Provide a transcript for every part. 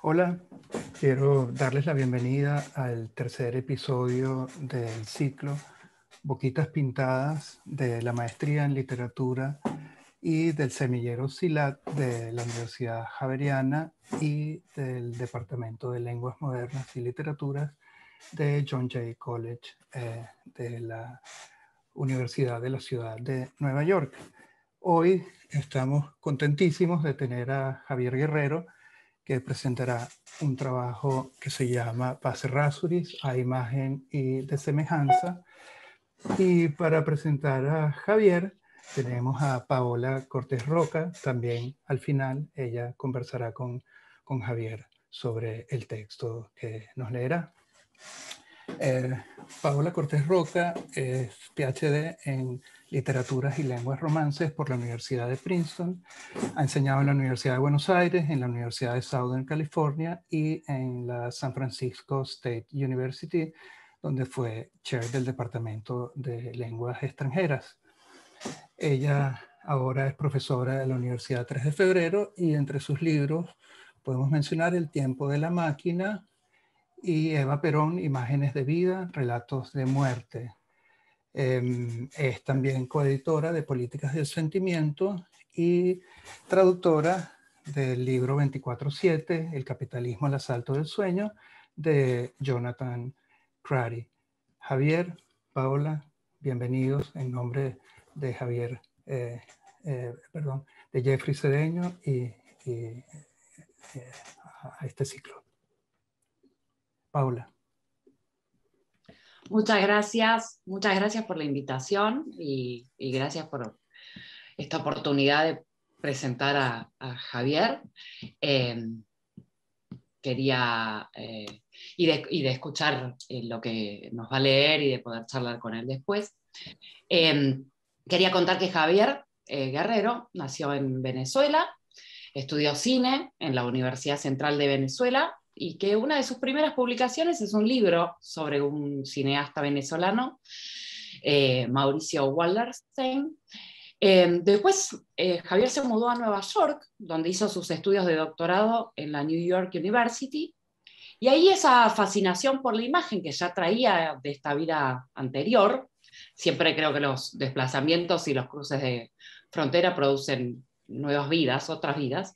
Hola, quiero darles la bienvenida al tercer episodio del ciclo Boquitas Pintadas de la Maestría en Literatura y del Semillero SILAT de la Universidad Javeriana y del Departamento de Lenguas Modernas y Literaturas de John Jay College de la Universidad de la Ciudad de Nueva York. Hoy estamos contentísimos de tener a Javier Guerrero, que presentará un trabajo que se llama Pase Rasuris a imagen y de semejanza. Y para presentar a Javier tenemos a Paola Cortés Roca, también al final ella conversará con Javier sobre el texto que nos leerá. Paola Cortés Roca es PhD en Literaturas y Lenguas Romances por la Universidad de Princeton. Ha enseñado en la Universidad de Buenos Aires, en la Universidad de Southern California y en la San Francisco State University, donde fue chair del Departamento de Lenguas Extranjeras. Ella ahora es profesora de la Universidad 3 de Febrero y entre sus libros podemos mencionar El tiempo de la máquina y Eva Perón, Imágenes de vida, relatos de muerte. Es también coeditora de Políticas del Sentimiento y traductora del libro 24/7, El capitalismo al asalto del sueño, de Jonathan Crary. Javier, Paola, bienvenidos en nombre de Javier, de Jeffrey Cedeño y a este ciclo. Paola. Muchas gracias por la invitación y gracias por esta oportunidad de presentar a Javier. Quería, y de escuchar lo que nos va a leer y de poder charlar con él después. Quería contar que Javier Guerrero nació en Venezuela, estudió cine en la Universidad Central de Venezuela y que una de sus primeras publicaciones es un libro sobre un cineasta venezolano, Mauricio Wallerstein. Después Javier se mudó a Nueva York, donde hizo sus estudios de doctorado en la New York University, y ahí esa fascinación por la imagen que ya traía de esta vida anterior. Siempre creo que los desplazamientos y los cruces de frontera producen nuevas vidas, otras vidas.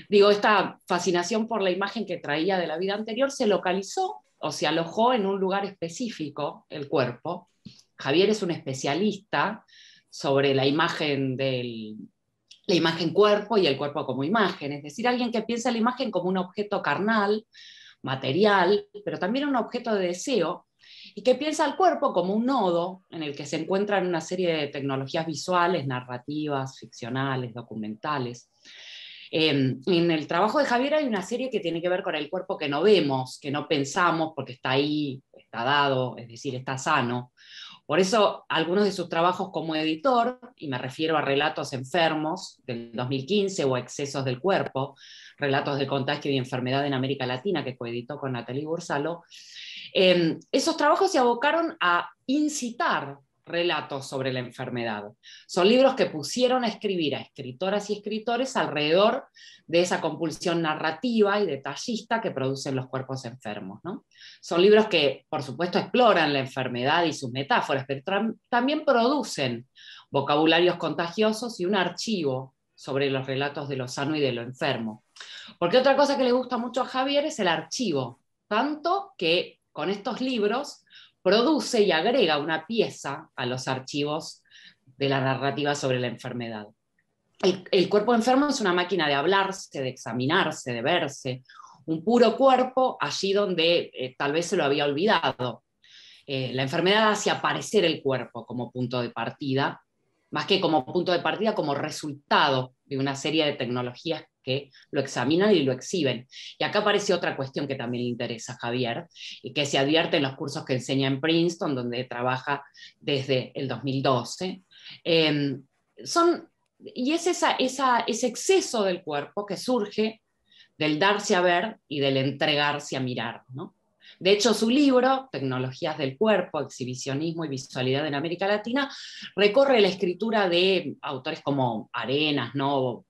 Digo, esta fascinación por la imagen que traía de la vida anterior se localizó o se alojó en un lugar específico, el cuerpo. Javier es un especialista sobre la imagen la imagen cuerpo y el cuerpo como imagen, es decir, alguien que piensa la imagen como un objeto carnal, material, pero también un objeto de deseo, y que piensa al cuerpo como un nodo en el que se encuentran una serie de tecnologías visuales, narrativas, ficcionales, documentales. En el trabajo de Javier hay una serie que tiene que ver con el cuerpo que no vemos, que no pensamos, porque está ahí, está dado, es decir, está sano. Por eso, algunos de sus trabajos como editor, y me refiero a Relatos enfermos del 2015 o Excesos del cuerpo, Relatos de contagio y enfermedad en América Latina, que coeditó con Nathalie Bursalo, esos trabajos se abocaron a incitar relatos sobre la enfermedad. Son libros que pusieron a escribir a escritoras y escritores alrededor de esa compulsión narrativa y detallista que producen los cuerpos enfermos, ¿no? Son libros que, por supuesto, exploran la enfermedad y sus metáforas, pero también producen vocabularios contagiosos y un archivo sobre los relatos de lo sano y de lo enfermo. Porque otra cosa que le gusta mucho a Javier es el archivo, tanto que con estos libros produce y agrega una pieza a los archivos de la narrativa sobre la enfermedad. El cuerpo enfermo es una máquina de hablarse, de examinarse, de verse, un puro cuerpo allí donde tal vez se lo había olvidado. La enfermedad hace aparecer el cuerpo como punto de partida, más que como punto de partida, como resultado de una serie de tecnologías que lo examinan y lo exhiben. Y acá aparece otra cuestión que también le interesa a Javier, y que se advierte en los cursos que enseña en Princeton, donde trabaja desde el 2012. Y es ese exceso del cuerpo que surge del darse a ver y del entregarse a mirar, ¿no? De hecho, su libro, Tecnologías del cuerpo, exhibicionismo y visualidad en América Latina, recorre la escritura de autores como Arenas, ¿no?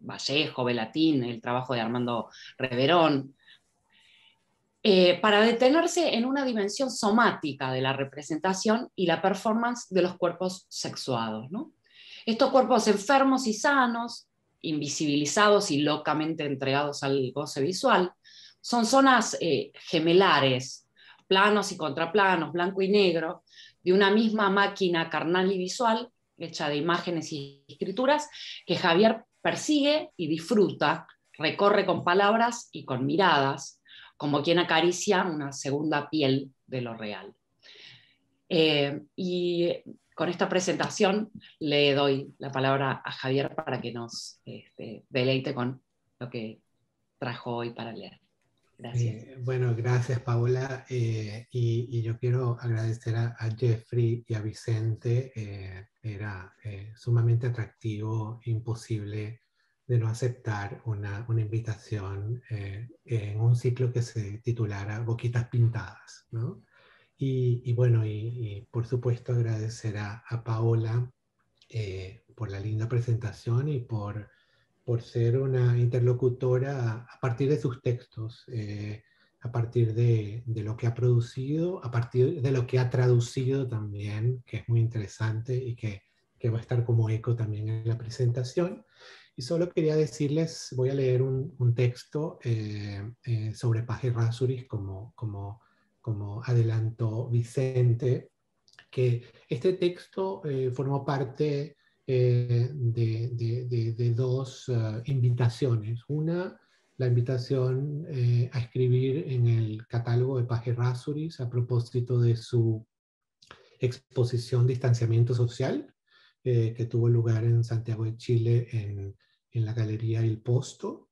Vallejo, Velatín, el trabajo de Armando Reverón, para detenerse en una dimensión somática de la representación y la performance de los cuerpos sexuados, ¿no? Estos cuerpos enfermos y sanos, invisibilizados y locamente entregados al goce visual, son zonas gemelares, planos y contraplanos, blanco y negro, de una misma máquina carnal y visual, hecha de imágenes y escrituras, que Javier persigue y disfruta, recorre con palabras y con miradas, como quien acaricia una segunda piel de lo real. Y con esta presentación le doy la palabra a Javier para que nos deleite con lo que trajo hoy para leer. Gracias. Bueno, gracias Paola. Y yo quiero agradecer a Jeffrey y a Vicente. Era sumamente atractivo, imposible de no aceptar una invitación en un ciclo que se titulara Boquitas Pintadas, ¿no? Y bueno, y por supuesto agradecer a Paola por la linda presentación y por ser una interlocutora a partir de sus textos, a partir de lo que ha producido, a partir de lo que ha traducido también, que es muy interesante y que va a estar como eco también en la presentación. Y solo quería decirles, voy a leer un texto sobre Paz Errázuriz como adelantó Vicente, que este texto formó parte de dos invitaciones. Una, la invitación a escribir en el catálogo de Paz Errázuriz a propósito de su exposición Distanciamiento Social, que tuvo lugar en Santiago de Chile en la Galería El Posto.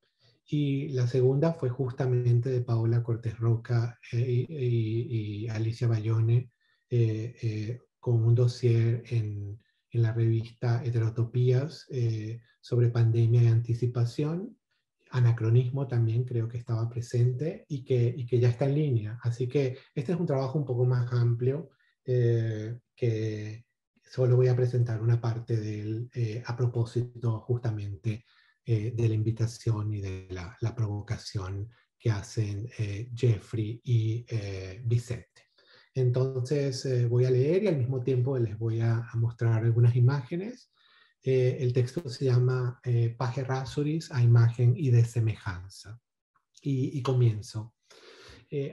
Y la segunda fue justamente de Paola Cortés Roca y Alicia Bayone, con un dossier en la revista Heterotopías sobre pandemia y anticipación. Anacronismo también creo que estaba presente y que ya está en línea. Así que este es un trabajo un poco más amplio que solo voy a presentar una parte de él a propósito justamente de la invitación y de la provocación que hacen Jeffrey y Vicente. Entonces voy a leer y al mismo tiempo les voy a mostrar algunas imágenes. El texto se llama Paz Errázuriz a imagen y de semejanza. Y comienzo.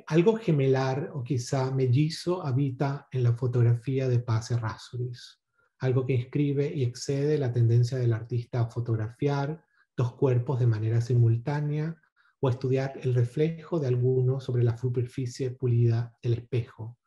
Algo gemelar o quizá mellizo habita en la fotografía de Paz Errázuriz. Algo que inscribe y excede la tendencia del artista a fotografiar dos cuerpos de manera simultánea o a estudiar el reflejo de alguno sobre la superficie pulida del espejo.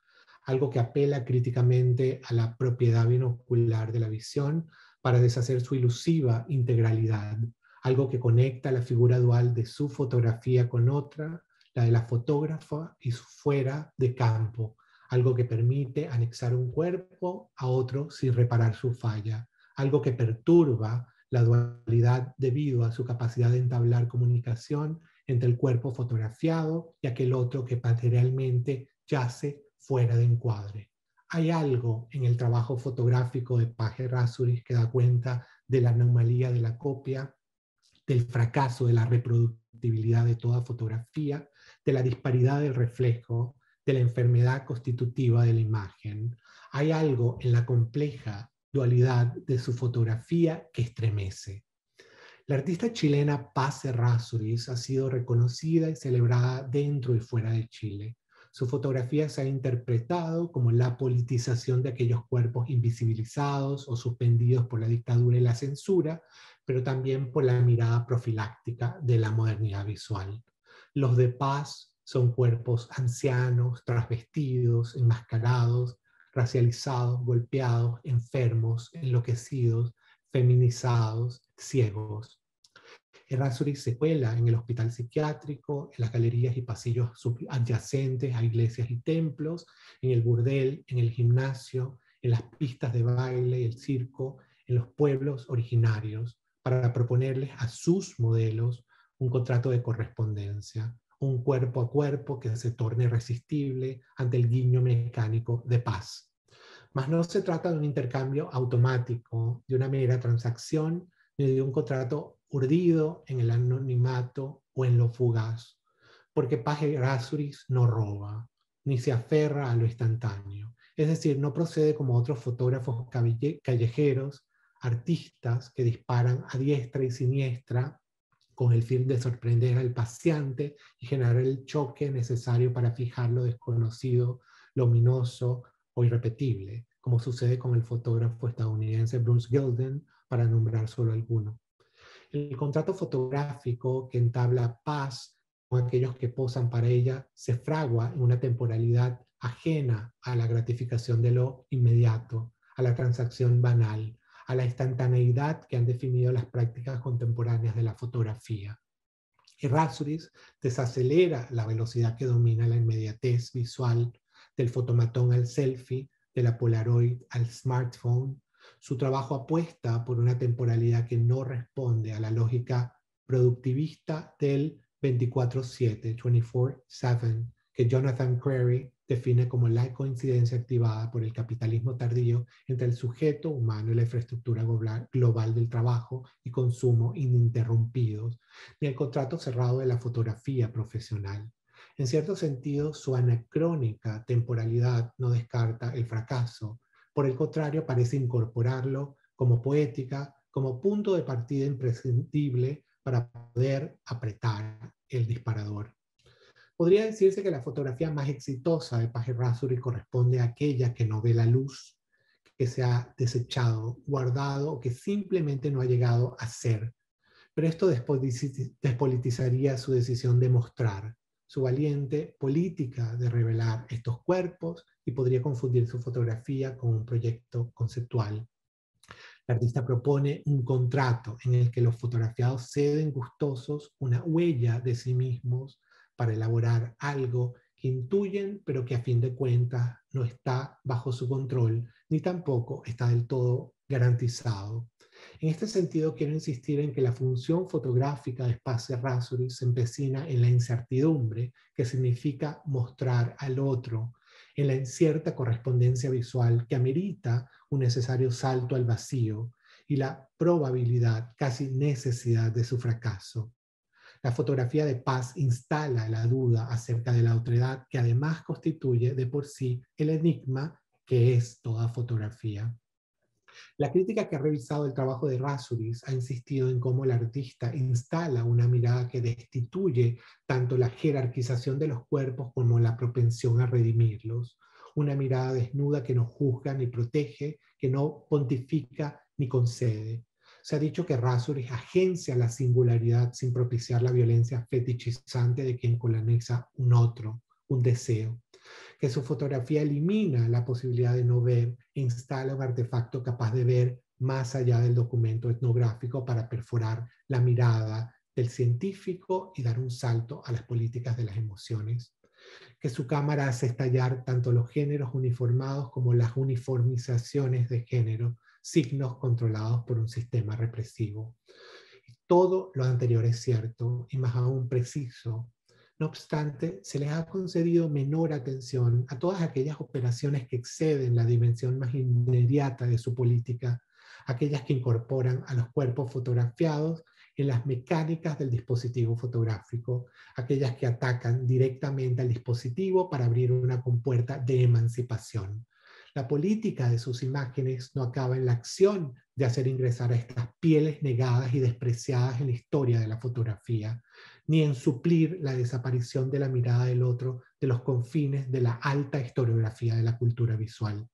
Algo que apela críticamente a la propiedad binocular de la visión para deshacer su ilusiva integralidad. Algo que conecta la figura dual de su fotografía con otra, la de la fotógrafa y su fuera de campo. Algo que permite anexar un cuerpo a otro sin reparar su falla. Algo que perturba la dualidad debido a su capacidad de entablar comunicación entre el cuerpo fotografiado y aquel otro que materialmente yace fuera de encuadre. Hay algo en el trabajo fotográfico de Paz Errázuriz que da cuenta de la anomalía de la copia, del fracaso de la reproductibilidad de toda fotografía, de la disparidad del reflejo, de la enfermedad constitutiva de la imagen. Hay algo en la compleja dualidad de su fotografía que estremece. La artista chilena Paz Errázuriz ha sido reconocida y celebrada dentro y fuera de Chile. Su fotografía se ha interpretado como la politización de aquellos cuerpos invisibilizados o suspendidos por la dictadura y la censura, pero también por la mirada profiláctica de la modernidad visual. Los de Paz son cuerpos ancianos, trasvestidos, enmascarados, racializados, golpeados, enfermos, enloquecidos, feminizados, ciegos. Errázuriz se cuela en el hospital psiquiátrico, en las galerías y pasillos adyacentes a iglesias y templos, en el burdel, en el gimnasio, en las pistas de baile y el circo, en los pueblos originarios, para proponerles a sus modelos un contrato de correspondencia, un cuerpo a cuerpo que se torne irresistible ante el guiño mecánico de Paz. Mas no se trata de un intercambio automático, de una mera transacción, ni de un contrato urdido en el anonimato o en lo fugaz, porque Paz Errázuriz no roba, ni se aferra a lo instantáneo. Es decir, no procede como otros fotógrafos callejeros, artistas que disparan a diestra y siniestra con el fin de sorprender al paciente y generar el choque necesario para fijar lo desconocido, lo ominoso o irrepetible, como sucede con el fotógrafo estadounidense Bruce Gilden, para nombrar solo alguno. El contrato fotográfico que entabla Paz con aquellos que posan para ella se fragua en una temporalidad ajena a la gratificación de lo inmediato, a la transacción banal, a la instantaneidad que han definido las prácticas contemporáneas de la fotografía. Errázuriz desacelera la velocidad que domina la inmediatez visual, del fotomatón al selfie, de la Polaroid al smartphone. Su trabajo apuesta por una temporalidad que no responde a la lógica productivista del 24/7, 24/7, que Jonathan Crary define como la coincidencia activada por el capitalismo tardío entre el sujeto humano y la infraestructura global del trabajo y consumo ininterrumpidos, ni el contrato cerrado de la fotografía profesional. En cierto sentido, su anacrónica temporalidad no descarta el fracaso. Por el contrario, parece incorporarlo como poética, como punto de partida imprescindible para poder apretar el disparador. Podría decirse que la fotografía más exitosa de Paz Errázuriz corresponde a aquella que no ve la luz, que se ha desechado, guardado o que simplemente no ha llegado a ser. Pero esto despolitizaría su decisión de mostrar, su valiente política de revelar estos cuerpos y podría confundir su fotografía con un proyecto conceptual. El artista propone un contrato en el que los fotografiados ceden gustosos una huella de sí mismos para elaborar algo que intuyen, pero que a fin de cuentas no está bajo su control, ni tampoco está del todo garantizado. En este sentido, quiero insistir en que la función fotográfica de Paz Errázuriz se empecina en la incertidumbre, que significa mostrar al otro, en la incierta correspondencia visual que amerita un necesario salto al vacío y la probabilidad, casi necesidad de su fracaso. La fotografía de Paz instala la duda acerca de la otredad, que además constituye de por sí el enigma que es toda fotografía. La crítica que ha revisado el trabajo de Errázuriz ha insistido en cómo el artista instala una mirada que destituye tanto la jerarquización de los cuerpos como la propensión a redimirlos. Una mirada desnuda que no juzga ni protege, que no pontifica ni concede. Se ha dicho que Errázuriz agencia la singularidad sin propiciar la violencia fetichizante de quien coloniza un otro, un deseo. Que su fotografía elimina la posibilidad de no ver e instala un artefacto capaz de ver más allá del documento etnográfico para perforar la mirada del científico y dar un salto a las políticas de las emociones. Que su cámara hace estallar tanto los géneros uniformados como las uniformizaciones de género, signos controlados por un sistema represivo. Todo lo anterior es cierto y más aún preciso. No obstante, se les ha concedido menor atención a todas aquellas operaciones que exceden la dimensión más inmediata de su política, aquellas que incorporan a los cuerpos fotografiados en las mecánicas del dispositivo fotográfico, aquellas que atacan directamente al dispositivo para abrir una compuerta de emancipación. La política de sus imágenes no acaba en la acción de hacer ingresar a estas pieles negadas y despreciadas en la historia de la fotografía, ni en suplir la desaparición de la mirada del otro de los confines de la alta historiografía de la cultura visual.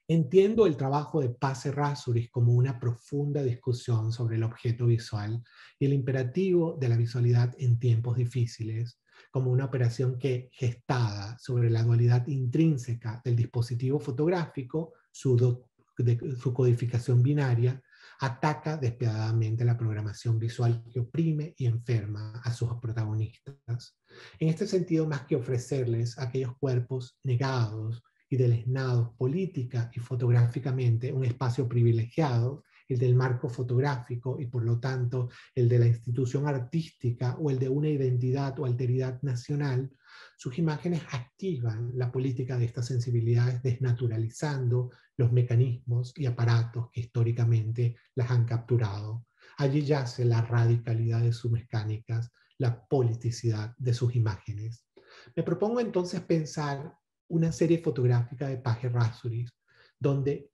Entiendo el trabajo de Paz Errázuriz como una profunda discusión sobre el objeto visual y el imperativo de la visualidad en tiempos difíciles, como una operación que, gestada sobre la dualidad intrínseca del dispositivo fotográfico, su codificación binaria, ataca despiadadamente la programación visual que oprime y enferma a sus protagonistas. En este sentido, más que ofrecerles aquellos cuerpos negados y deleznados política y fotográficamente un espacio privilegiado, el del marco fotográfico y por lo tanto el de la institución artística o el de una identidad o alteridad nacional, sus imágenes activan la política de estas sensibilidades desnaturalizando los mecanismos y aparatos que históricamente las han capturado. Allí yace la radicalidad de sus mecánicas, la politicidad de sus imágenes. Me propongo entonces pensar una serie fotográfica de Page Errázuriz, donde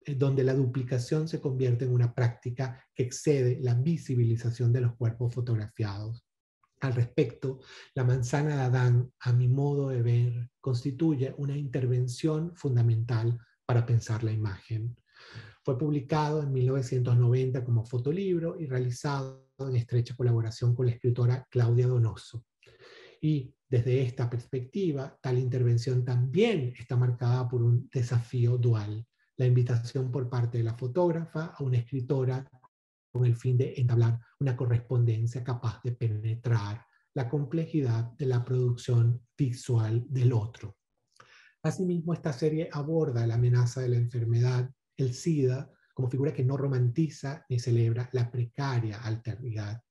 donde la duplicación se convierte en una práctica que excede la visibilización de los cuerpos fotografiados. Al respecto, La manzana de Adán, a mi modo de ver, constituye una intervención fundamental para pensar la imagen. Fue publicado en 1990 como fotolibro y realizado en estrecha colaboración con la escritora Claudia Donoso. Y desde esta perspectiva, tal intervención también está marcada por un desafío dual: la invitación por parte de la fotógrafa a una escritora con el fin de entablar una correspondencia capaz de penetrar la complejidad de la producción visual del otro. Asimismo, esta serie aborda la amenaza de la enfermedad, el SIDA, como figura que no romantiza ni celebra la precaria alteridad,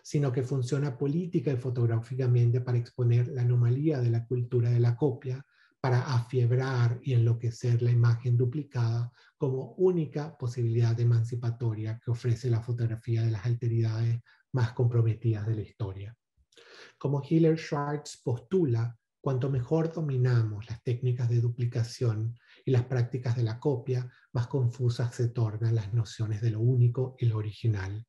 sino que funciona política y fotográficamente para exponer la anomalía de la cultura de la copia, para afiebrar y enloquecer la imagen duplicada como única posibilidad emancipatoria que ofrece la fotografía de las alteridades más comprometidas de la historia. Como Hiller Schwartz postula, cuanto mejor dominamos las técnicas de duplicación y las prácticas de la copia, más confusas se tornan las nociones de lo único y lo original.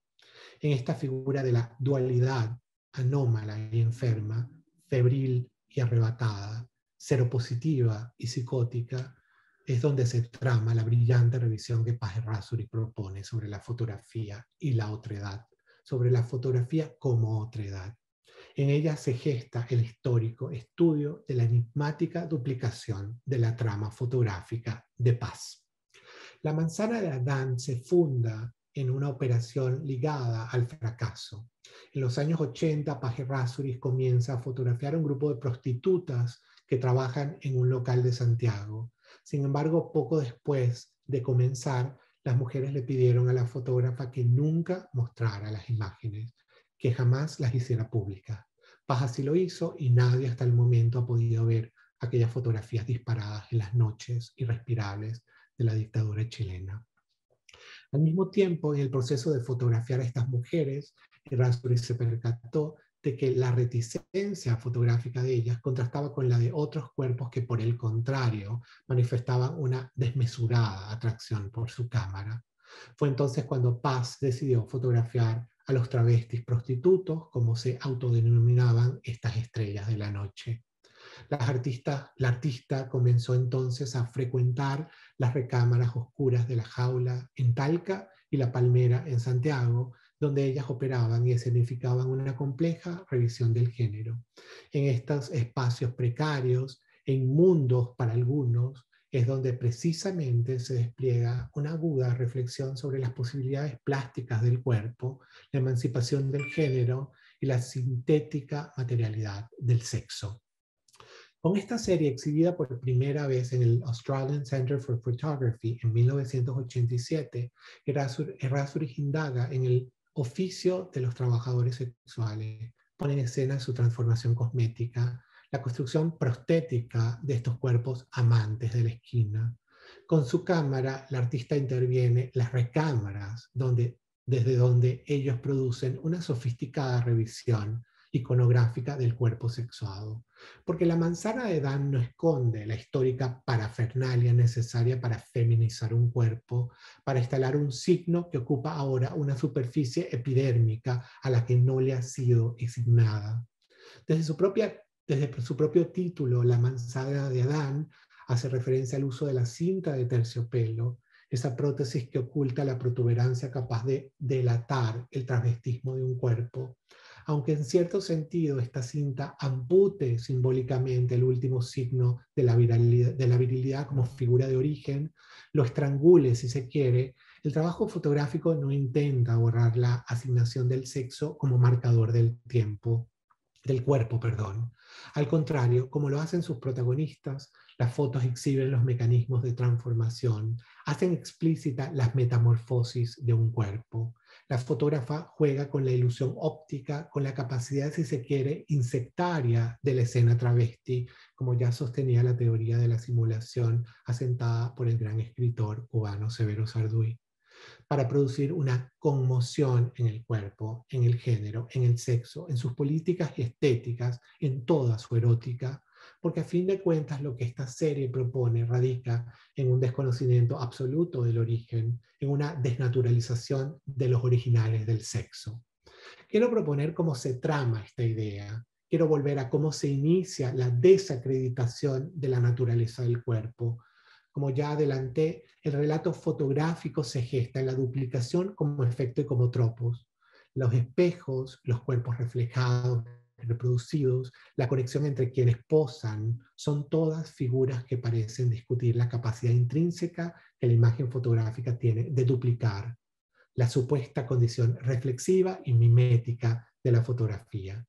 En esta figura de la dualidad anómala y enferma, febril y arrebatada, seropositiva y psicótica, es donde se trama la brillante revisión que Page Errázuriz propone sobre la fotografía y la otredad, sobre la fotografía como otredad. En ella se gesta el histórico estudio de la enigmática duplicación de la trama fotográfica de Paz. La manzana de Adán se funda en una operación ligada al fracaso. En los años 80, Page Errázuriz comienza a fotografiar un grupo de prostitutas que trabajan en un local de Santiago. Sin embargo, poco después de comenzar, las mujeres le pidieron a la fotógrafa que nunca mostrara las imágenes, que jamás las hiciera públicas. Page así lo hizo y nadie hasta el momento ha podido ver aquellas fotografías disparadas en las noches irrespirables de la dictadura chilena. Al mismo tiempo, en el proceso de fotografiar a estas mujeres, Errázuriz se percató de que la reticencia fotográfica de ellas contrastaba con la de otros cuerpos que, por el contrario, manifestaban una desmesurada atracción por su cámara. Fue entonces cuando Paz decidió fotografiar a los travestis prostitutos, como se autodenominaban estas estrellas de la noche. La artista comenzó entonces a frecuentar las recámaras oscuras de la Jaula en Talca y La Palmera en Santiago, donde ellas operaban y escenificaban una compleja revisión del género. En estos espacios precarios e inmundos para algunos, es donde precisamente se despliega una aguda reflexión sobre las posibilidades plásticas del cuerpo, la emancipación del género y la sintética materialidad del sexo. Con esta serie, exhibida por primera vez en el Australian Centre for Photography en 1987, Errázuriz indaga en el oficio de los trabajadores sexuales, pone en escena su transformación cosmética, la construcción prostética de estos cuerpos amantes de la esquina. Con su cámara, la artista interviene las recámaras, desde donde ellos producen una sofisticada revisión iconográfica del cuerpo sexuado, porque La manzana de Adán no esconde la histórica parafernalia necesaria para feminizar un cuerpo, para instalar un signo que ocupa ahora una superficie epidérmica a la que no le ha sido asignada. Desde su propio título, La manzana de Adán hace referencia al uso de la cinta de terciopelo, esa prótesis que oculta la protuberancia capaz de delatar el travestismo de un cuerpo. Aunque en cierto sentido esta cinta ampute simbólicamente el último signo de la virilidad como figura de origen, lo estrangule si se quiere, el trabajo fotográfico no intenta borrar la asignación del sexo como marcador del tiempo. del cuerpo, perdón. Al contrario, como lo hacen sus protagonistas, las fotos exhiben los mecanismos de transformación, hacen explícita las metamorfosis de un cuerpo. La fotógrafa juega con la ilusión óptica, con la capacidad, si se quiere, insectaria de la escena travesti, como ya sostenía la teoría de la simulación asentada por el gran escritor cubano Severo Sarduy, para producir una conmoción en el cuerpo, en el género, en el sexo, en sus políticas y estéticas, en toda su erótica, porque a fin de cuentas lo que esta serie propone radica en un desconocimiento absoluto del origen, en una desnaturalización de los originales del sexo. Quiero proponer cómo se trama esta idea. Quiero volver a cómo se inicia la desacreditación de la naturaleza del cuerpo. Como ya adelanté, el relato fotográfico se gesta en la duplicación como efecto y como tropos. Los espejos, los cuerpos reflejados, reproducidos, la conexión entre quienes posan, son todas figuras que parecen discutir la capacidad intrínseca que la imagen fotográfica tiene de duplicar, la supuesta condición reflexiva y mimética de la fotografía.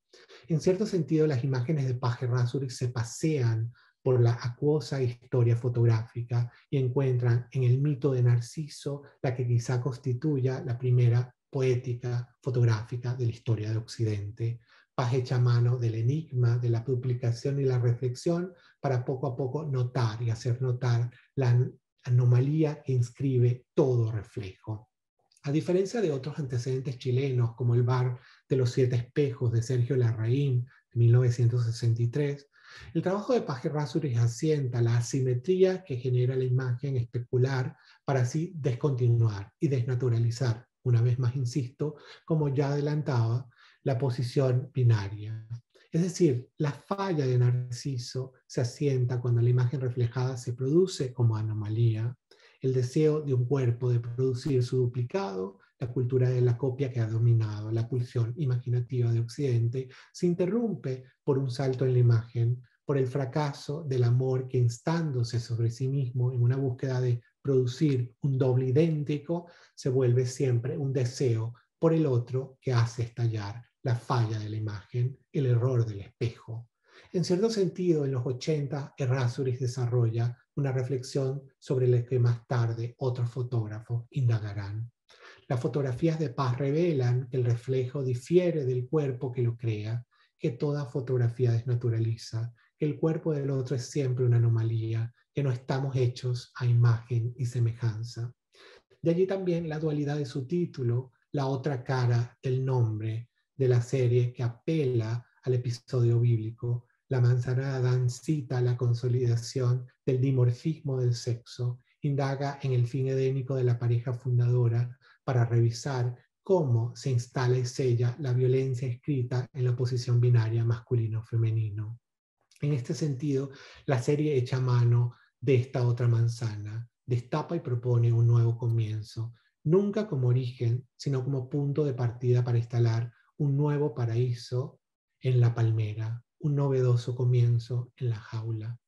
En cierto sentido, las imágenes de Page Errázuriz se pasean por la acuosa historia fotográfica y encuentran en el mito de Narciso la que quizá constituya la primera poética fotográfica de la historia de Occidente. Page echa mano del enigma, de la duplicación y la reflexión para poco a poco notar y hacer notar la anomalía que inscribe todo reflejo. A diferencia de otros antecedentes chilenos, como el bar de los 7 espejos de Sergio Larraín de 1963, el trabajo de Page Errázuriz asienta la asimetría que genera la imagen especular para así descontinuar y desnaturalizar, una vez más insisto, como ya adelantaba, la posición binaria. Es decir, la falla de Narciso se asienta cuando la imagen reflejada se produce como anomalía, el deseo de un cuerpo de producir su duplicado, la cultura de la copia que ha dominado la pulsión imaginativa de Occidente, se interrumpe por un salto en la imagen, por el fracaso del amor que, instándose sobre sí mismo en una búsqueda de producir un doble idéntico, se vuelve siempre un deseo por el otro que hace estallar la falla de la imagen, el error del espejo. En cierto sentido, en los 80, Errázuriz desarrolla una reflexión sobre la que más tarde otros fotógrafos indagarán. Las fotografías de Paz revelan que el reflejo difiere del cuerpo que lo crea, que toda fotografía desnaturaliza, que el cuerpo del otro es siempre una anomalía, que no estamos hechos a imagen y semejanza. De allí también la dualidad de su título, la otra cara del nombre de la serie que apela al episodio bíblico. La manzana de Adán cita la consolidación del dimorfismo del sexo, indaga en el fin edénico de la pareja fundadora para revisar cómo se instala y sella la violencia escrita en la oposición binaria masculino-femenino. En este sentido, la serie echa mano de esta otra manzana, destapa y propone un nuevo comienzo, nunca como origen, sino como punto de partida para instalar un nuevo paraíso en la palmera, un novedoso comienzo en la jaula.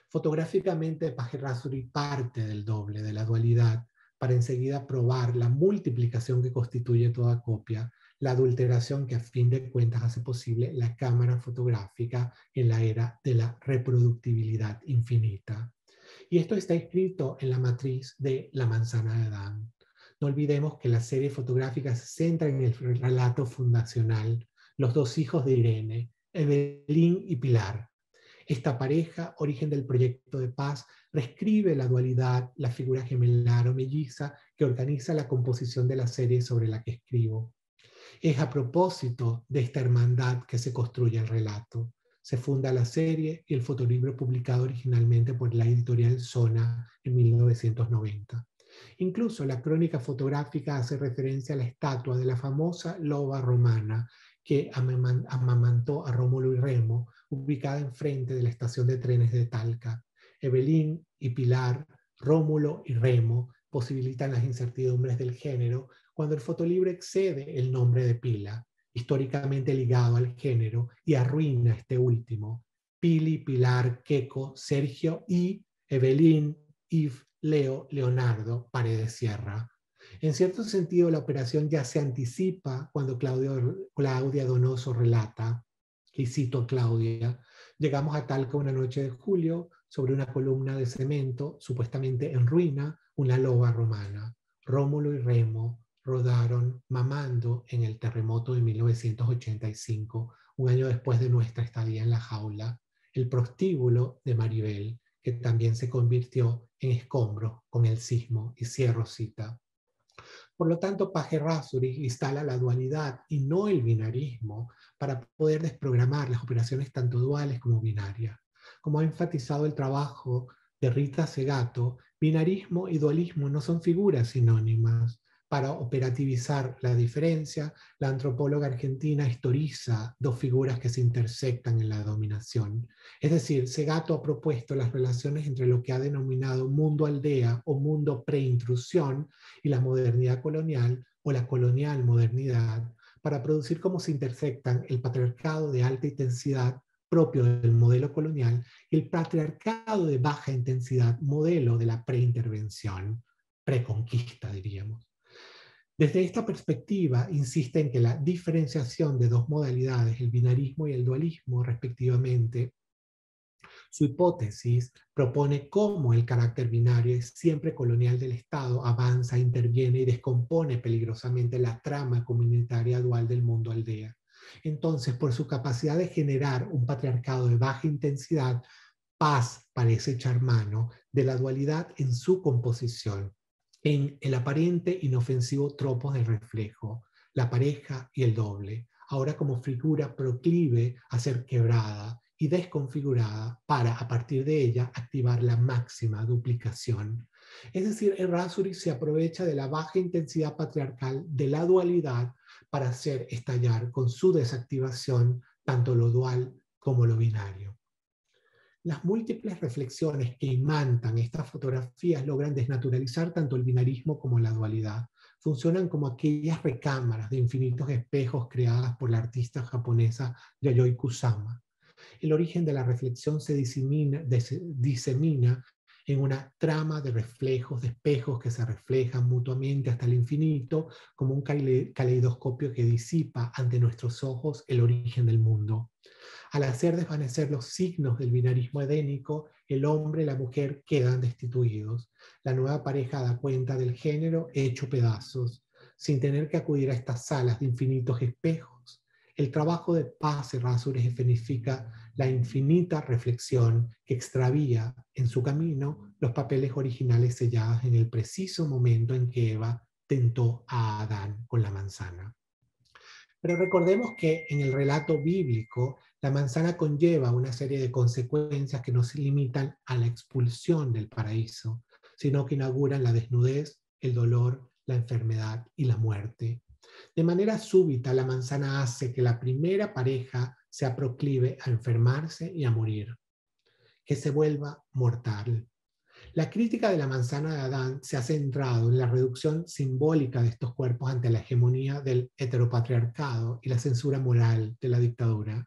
Fotográficamente, Page Errázuriz parte del doble, de la dualidad, para enseguida probar la multiplicación que constituye toda copia, la adulteración que a fin de cuentas hace posible la cámara fotográfica en la era de la reproductibilidad infinita. Y esto está escrito en la matriz de La manzana de Adán. No olvidemos que la serie fotográfica se centra en el relato fundacional, los dos hijos de Irene, Evelyn y Pilar. Esta pareja, origen del proyecto de paz, reescribe la dualidad, la figura gemelar o melliza que organiza la composición de la serie sobre la que escribo. Es a propósito de esta hermandad que se construye el relato. Se funda la serie y el fotolibro publicado originalmente por la editorial Zona en 1990. Incluso la crónica fotográfica hace referencia a la estatua de la famosa loba romana que amamantó a Rómulo y Remo, ubicada enfrente de la estación de trenes de Talca. Evelyn y Pilar, Rómulo y Remo posibilitan las incertidumbres del género cuando el fotolibro excede el nombre de pila, históricamente ligado al género, y arruina este último. Pili, Pilar, Queco, Sergio y Evelyn, Yves, Leo, Leonardo, Paredes Sierra. En cierto sentido, la operación ya se anticipa cuando Claudia Donoso relata, y cito a Claudia: llegamos a Talca una noche de julio, sobre una columna de cemento, supuestamente en ruina, una loba romana. Rómulo y Remo rodaron mamando en el terremoto de 1985, un año después de nuestra estadía en la jaula, el prostíbulo de Maribel, que también se convirtió en escombros con el sismo, y cierro cita. Por lo tanto, Page Errázuriz instala la dualidad y no el binarismo para poder desprogramar las operaciones tanto duales como binarias. Como ha enfatizado el trabajo de Rita Segato, binarismo y dualismo no son figuras sinónimas. Para operativizar la diferencia, la antropóloga argentina historiza dos figuras que se intersectan en la dominación. Es decir, Segato ha propuesto las relaciones entre lo que ha denominado mundo aldea o mundo preintrusión y la modernidad colonial o la colonial modernidad, para producir cómo se intersectan el patriarcado de alta intensidad propio del modelo colonial y el patriarcado de baja intensidad, modelo de la preintervención, preconquista diríamos. Desde esta perspectiva, insiste en que la diferenciación de dos modalidades, el binarismo y el dualismo respectivamente, su hipótesis propone cómo el carácter binario y siempre colonial del Estado avanza, interviene y descompone peligrosamente la trama comunitaria dual del mundo aldea. Entonces, por su capacidad de generar un patriarcado de baja intensidad, Paz parece echar mano de la dualidad en su composición, en el aparente inofensivo tropos del reflejo, la pareja y el doble, ahora como figura proclive a ser quebrada y desconfigurada para, a partir de ella, activar la máxima duplicación. Es decir, Errázuriz se aprovecha de la baja intensidad patriarcal de la dualidad para hacer estallar con su desactivación tanto lo dual como lo binario. Las múltiples reflexiones que imantan estas fotografías logran desnaturalizar tanto el binarismo como la dualidad. Funcionan como aquellas recámaras de infinitos espejos creadas por la artista japonesa Yayoi Kusama. El origen de la reflexión se disemina en una trama de reflejos, de espejos que se reflejan mutuamente hasta el infinito, como un caleidoscopio que disipa ante nuestros ojos el origen del mundo. Al hacer desvanecer los signos del binarismo edénico, el hombre y la mujer quedan destituidos. La nueva pareja da cuenta del género hecho pedazos, sin tener que acudir a estas salas de infinitos espejos. El trabajo de Paz Errázuriz escenifica la infinita reflexión que extravía en su camino los papeles originales sellados en el preciso momento en que Eva tentó a Adán con la manzana. Pero recordemos que en el relato bíblico la manzana conlleva una serie de consecuencias que no se limitan a la expulsión del paraíso, sino que inauguran la desnudez, el dolor, la enfermedad y la muerte. De manera súbita, la manzana hace que la primera pareja sea proclive a enfermarse y a morir, que se vuelva mortal. La crítica de la manzana de Adán se ha centrado en la reducción simbólica de estos cuerpos ante la hegemonía del heteropatriarcado y la censura moral de la dictadura.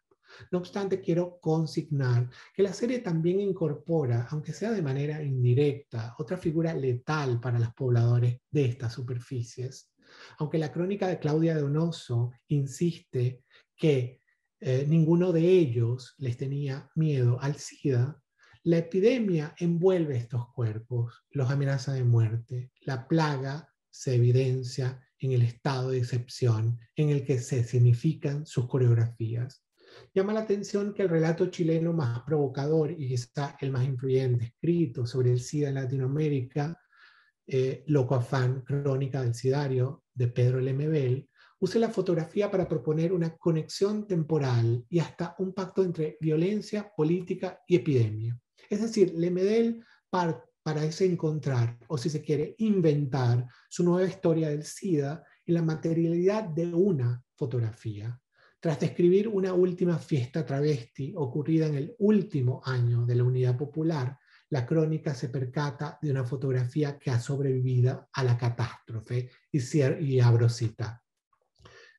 No obstante, quiero consignar que la serie también incorpora, aunque sea de manera indirecta, otra figura letal para los pobladores de estas superficies. Aunque la crónica de Claudia Donoso insiste que ninguno de ellos les tenía miedo al SIDA, la epidemia envuelve estos cuerpos, los amenaza de muerte. La plaga se evidencia en el estado de excepción en el que se escenifican sus coreografías. Llama la atención que el relato chileno más provocador y quizá el más influyente escrito sobre el SIDA en Latinoamérica, Loco Afán, Crónica del Sidario, de Pedro Lemebel, usa la fotografía para proponer una conexión temporal y hasta un pacto entre violencia, política y epidemia. Es decir, Lemebel parece encontrar, o si se quiere, inventar su nueva historia del SIDA en la materialidad de una fotografía. Tras describir una última fiesta travesti ocurrida en el último año de la Unidad Popular, la crónica se percata de una fotografía que ha sobrevivido a la catástrofe y abro cita.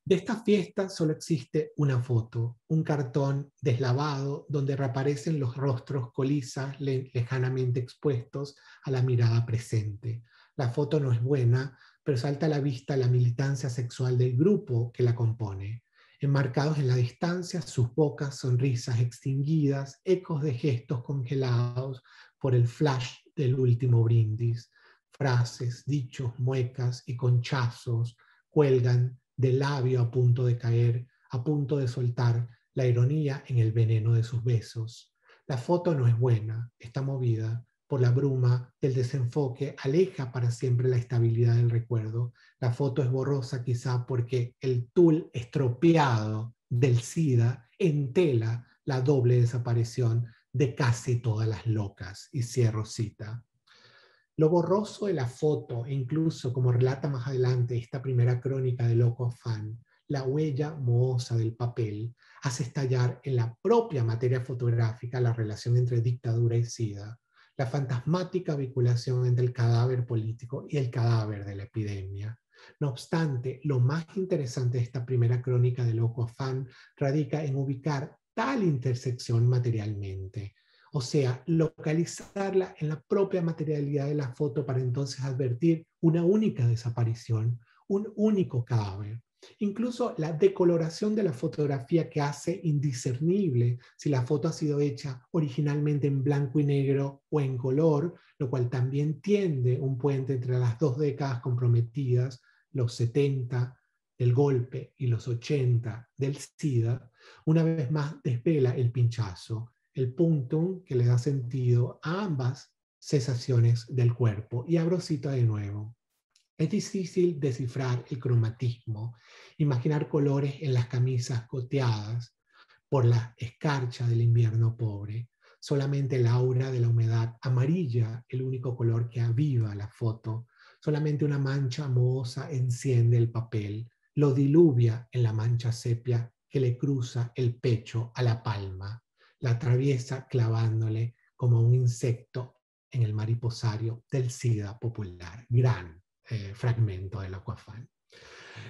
De esta fiesta solo existe una foto, un cartón deslavado donde reaparecen los rostros colizas lejanamente expuestos a la mirada presente. La foto no es buena, pero salta a la vista la militancia sexual del grupo que la compone. enmarcados en la distancia, sus bocas, sonrisas extinguidas, ecos de gestos congelados por el flash del último brindis. Frases, dichos, muecas y conchazos cuelgan del labio a punto de caer, a punto de soltar la ironía en el veneno de sus besos. La foto no es buena, está movida por la bruma del desenfoque, aleja para siempre la estabilidad del recuerdo. La foto es borrosa quizá porque el tul estropeado del SIDA entela la doble desaparición de casi todas las locas. Y cierro cita. Lo borroso de la foto, e incluso como relata más adelante esta primera crónica de Loco Afán, la huella mohosa del papel, hace estallar en la propia materia fotográfica la relación entre dictadura y SIDA, la fantasmática vinculación entre el cadáver político y el cadáver de la epidemia. No obstante, lo más interesante de esta primera crónica de Loco Afán radica en ubicar tal intersección materialmente. O sea, localizarla en la propia materialidad de la foto para entonces advertir una única desaparición, un único cadáver. Incluso la decoloración de la fotografía que hace indiscernible si la foto ha sido hecha originalmente en blanco y negro o en color, lo cual también tiende un puente entre las dos décadas comprometidas, los 70 del golpe y los 80 del SIDA, una vez más desvela el pinchazo, el punctum que le da sentido a ambas cesaciones del cuerpo. Y abro cita de nuevo. Es difícil descifrar el cromatismo, imaginar colores en las camisas goteadas por la escarcha del invierno pobre. Solamente el aura de la humedad amarilla, el único color que aviva la foto. Solamente una mancha mohosa enciende el papel, lo diluvia en la mancha sepia que le cruza el pecho a la palma. La atraviesa clavándole como un insecto en el mariposario del SIDA popular. Gran fragmento de Loco Afán.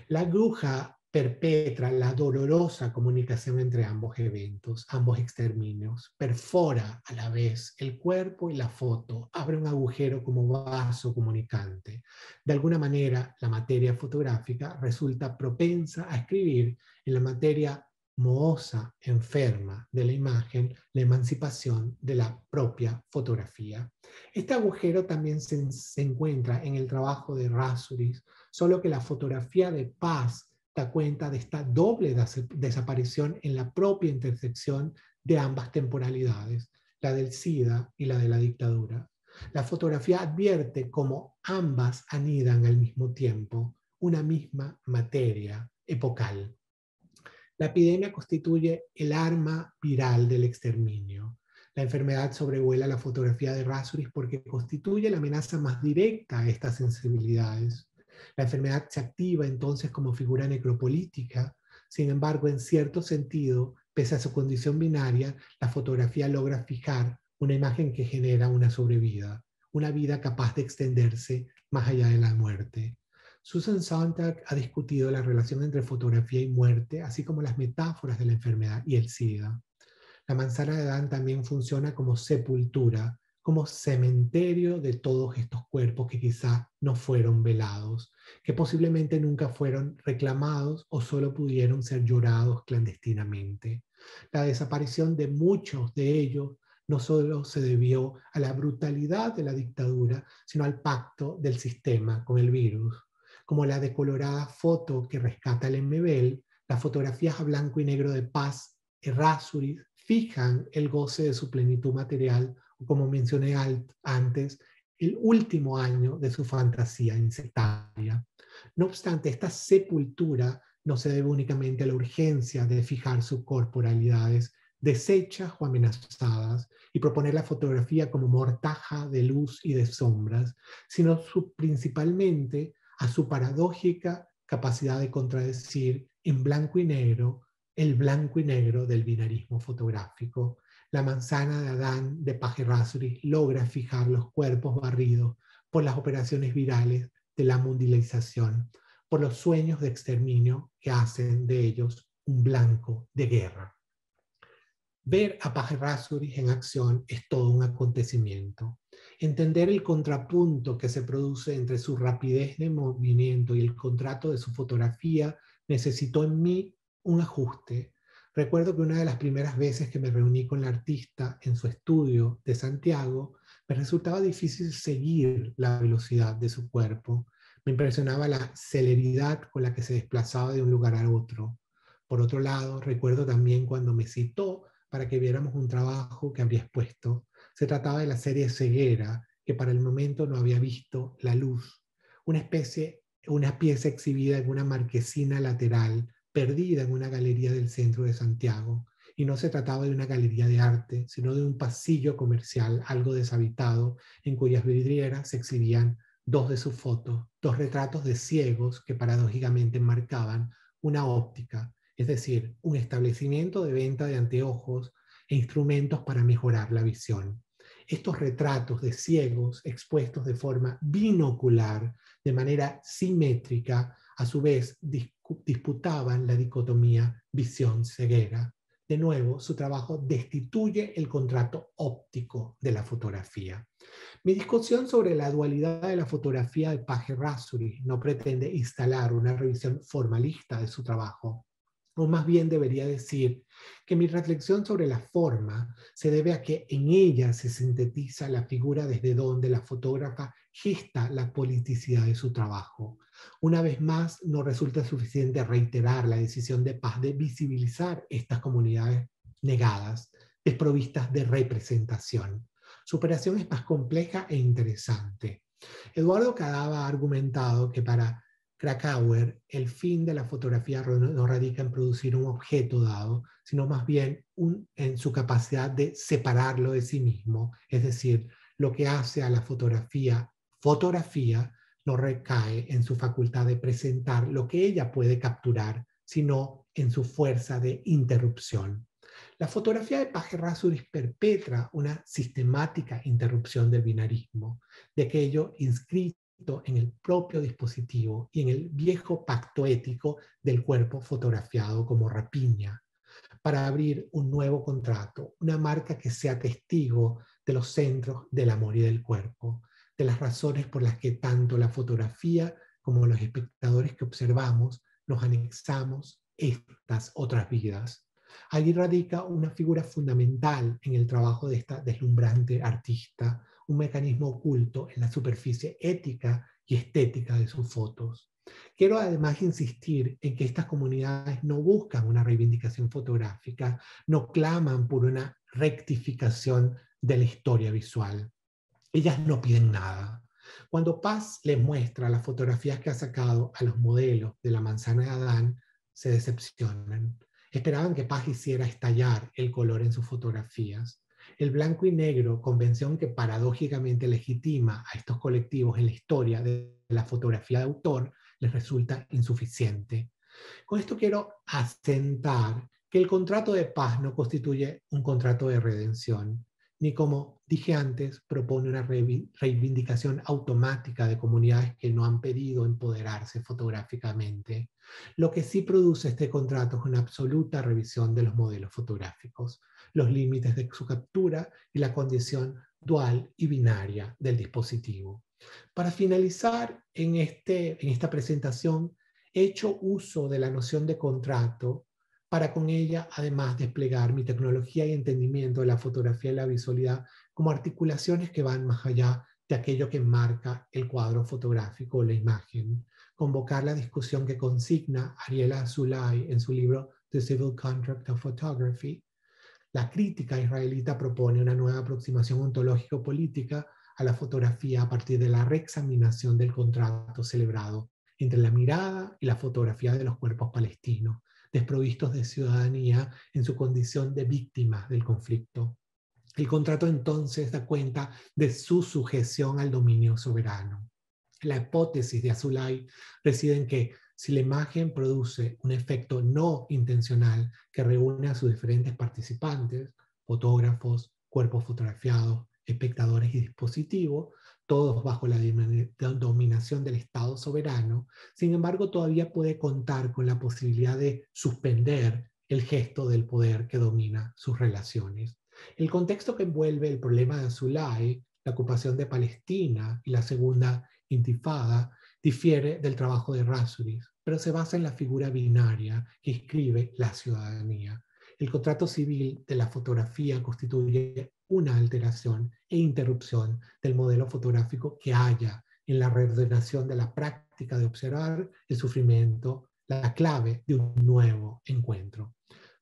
La aguja perpetra la dolorosa comunicación entre ambos eventos, ambos exterminios, perfora a la vez el cuerpo y la foto, abre un agujero como vaso comunicante. De alguna manera, la materia fotográfica resulta propensa a escribir en la materia mohosa, enferma de la imagen, la emancipación de la propia fotografía. Este agujero también se encuentra en el trabajo de Razouris, solo que la fotografía de Paz da cuenta de esta doble desaparición en la propia intersección de ambas temporalidades, la del SIDA y la de la dictadura. La fotografía advierte cómo ambas anidan al mismo tiempo, una misma materia epocal. La epidemia constituye el arma viral del exterminio. La enfermedad sobrevuela la fotografía de Razouris porque constituye la amenaza más directa a estas sensibilidades. La enfermedad se activa entonces como figura necropolítica. Sin embargo, en cierto sentido, pese a su condición binaria, la fotografía logra fijar una imagen que genera una sobrevida, una vida capaz de extenderse más allá de la muerte. Susan Sontag ha discutido la relación entre fotografía y muerte, así como las metáforas de la enfermedad y el SIDA. La manzana de Adán también funciona como sepultura, como cementerio de todos estos cuerpos que quizá no fueron velados, que posiblemente nunca fueron reclamados o solo pudieron ser llorados clandestinamente. La desaparición de muchos de ellos no solo se debió a la brutalidad de la dictadura, sino al pacto del sistema con el virus. Como la decolorada foto que rescata el Lemebel, las fotografías a blanco y negro de Paz y Razouris fijan el goce de su plenitud material, o como mencioné antes, el último año de su fantasía insectaria. No obstante, esta sepultura no se debe únicamente a la urgencia de fijar sus corporalidades deshechas o amenazadas y proponer la fotografía como mortaja de luz y de sombras, sino principalmente a su paradójica capacidad de contradecir en blanco y negro el blanco y negro del binarismo fotográfico. La manzana de Adán de Page Razouris logra fijar los cuerpos barridos por las operaciones virales de la mundialización, por los sueños de exterminio que hacen de ellos un blanco de guerra. Ver a Page Razouris en acción es todo un acontecimiento. Entender el contrapunto que se produce entre su rapidez de movimiento y el contrato de su fotografía necesitó en mí un ajuste. Recuerdo que una de las primeras veces que me reuní con la artista en su estudio de Santiago, me resultaba difícil seguir la velocidad de su cuerpo. Me impresionaba la celeridad con la que se desplazaba de un lugar a otro. Por otro lado, recuerdo también cuando me citó para que viéramos un trabajo que habría expuesto. Se trataba de la serie Ceguera, que para el momento no había visto la luz. Una pieza exhibida en una marquesina lateral, perdida en una galería del centro de Santiago. Y no se trataba de una galería de arte, sino de un pasillo comercial algo deshabitado, en cuyas vidrieras se exhibían dos de sus fotos, dos retratos de ciegos que paradójicamente marcaban una óptica, es decir, un establecimiento de venta de anteojos e instrumentos para mejorar la visión. Estos retratos de ciegos expuestos de forma binocular, de manera simétrica, a su vez disputaban la dicotomía visión-ceguera. De nuevo, su trabajo destituye el contrato óptico de la fotografía. Mi discusión sobre la dualidad de la fotografía de Page Errázuriz no pretende instalar una revisión formalista de su trabajo, o más bien debería decir que mi reflexión sobre la forma se debe a que en ella se sintetiza la figura desde donde la fotógrafa gesta la politicidad de su trabajo. Una vez más, no resulta suficiente reiterar la decisión de Paz de visibilizar estas comunidades negadas, desprovistas de representación. Su operación es más compleja e interesante. Eduardo Cadava ha argumentado que para Krakauer, el fin de la fotografía no radica en producir un objeto dado, sino más bien en su capacidad de separarlo de sí mismo. Es decir, lo que hace a la fotografía no recae en su facultad de presentar lo que ella puede capturar, sino en su fuerza de interrupción. La fotografía de Page Errázuriz perpetra una sistemática interrupción del binarismo, de aquello inscrito en el propio dispositivo y en el viejo pacto ético del cuerpo fotografiado como rapiña, para abrir un nuevo contrato, una marca que sea testigo de los centros del amor y del cuerpo, de las razones por las que tanto la fotografía como los espectadores que observamos nos anexamos estas otras vidas. Allí radica una figura fundamental en el trabajo de esta deslumbrante artista, un mecanismo oculto en la superficie ética y estética de sus fotos. Quiero además insistir en que estas comunidades no buscan una reivindicación fotográfica, no claman por una rectificación de la historia visual. Ellas no piden nada. Cuando Paz les muestra las fotografías que ha sacado a los modelos de la manzana de Adán, se decepcionan. Esperaban que Paz hiciera estallar el color en sus fotografías. El blanco y negro, convención que paradójicamente legitima a estos colectivos en la historia de la fotografía de autor, les resulta insuficiente. Con esto quiero asentar que el contrato de paz no constituye un contrato de redención, ni como dije antes, propone una reivindicación automática de comunidades que no han pedido empoderarse fotográficamente. Lo que sí produce este contrato es una absoluta revisión de los modelos fotográficos, los límites de su captura y la condición dual y binaria del dispositivo. Para finalizar en esta presentación, he hecho uso de la noción de contrato para con ella además desplegar mi tecnología y entendimiento de la fotografía y la visualidad como articulaciones que van más allá de aquello que marca el cuadro fotográfico o la imagen. Convocar la discusión que consigna Ariela Azoulay en su libro The Civil Contract of Photography. La crítica israelita propone una nueva aproximación ontológico-política a la fotografía a partir de la reexaminación del contrato celebrado entre la mirada y la fotografía de los cuerpos palestinos, desprovistos de ciudadanía en su condición de víctimas del conflicto. El contrato entonces da cuenta de su sujeción al dominio soberano. La hipótesis de Azoulay reside en que si la imagen produce un efecto no intencional que reúne a sus diferentes participantes, fotógrafos, cuerpos fotografiados, espectadores y dispositivos, todos bajo la dominación del Estado soberano, sin embargo todavía puede contar con la posibilidad de suspender el gesto del poder que domina sus relaciones. El contexto que envuelve el problema de Azoulay, la ocupación de Palestina y la segunda intifada, difiere del trabajo de Errázuriz. pero se basa en la figura binaria que inscribe la ciudadanía. El contrato civil de la fotografía constituye una alteración e interrupción del modelo fotográfico que haya en la reordenación de la práctica de observar el sufrimiento, la clave de un nuevo encuentro.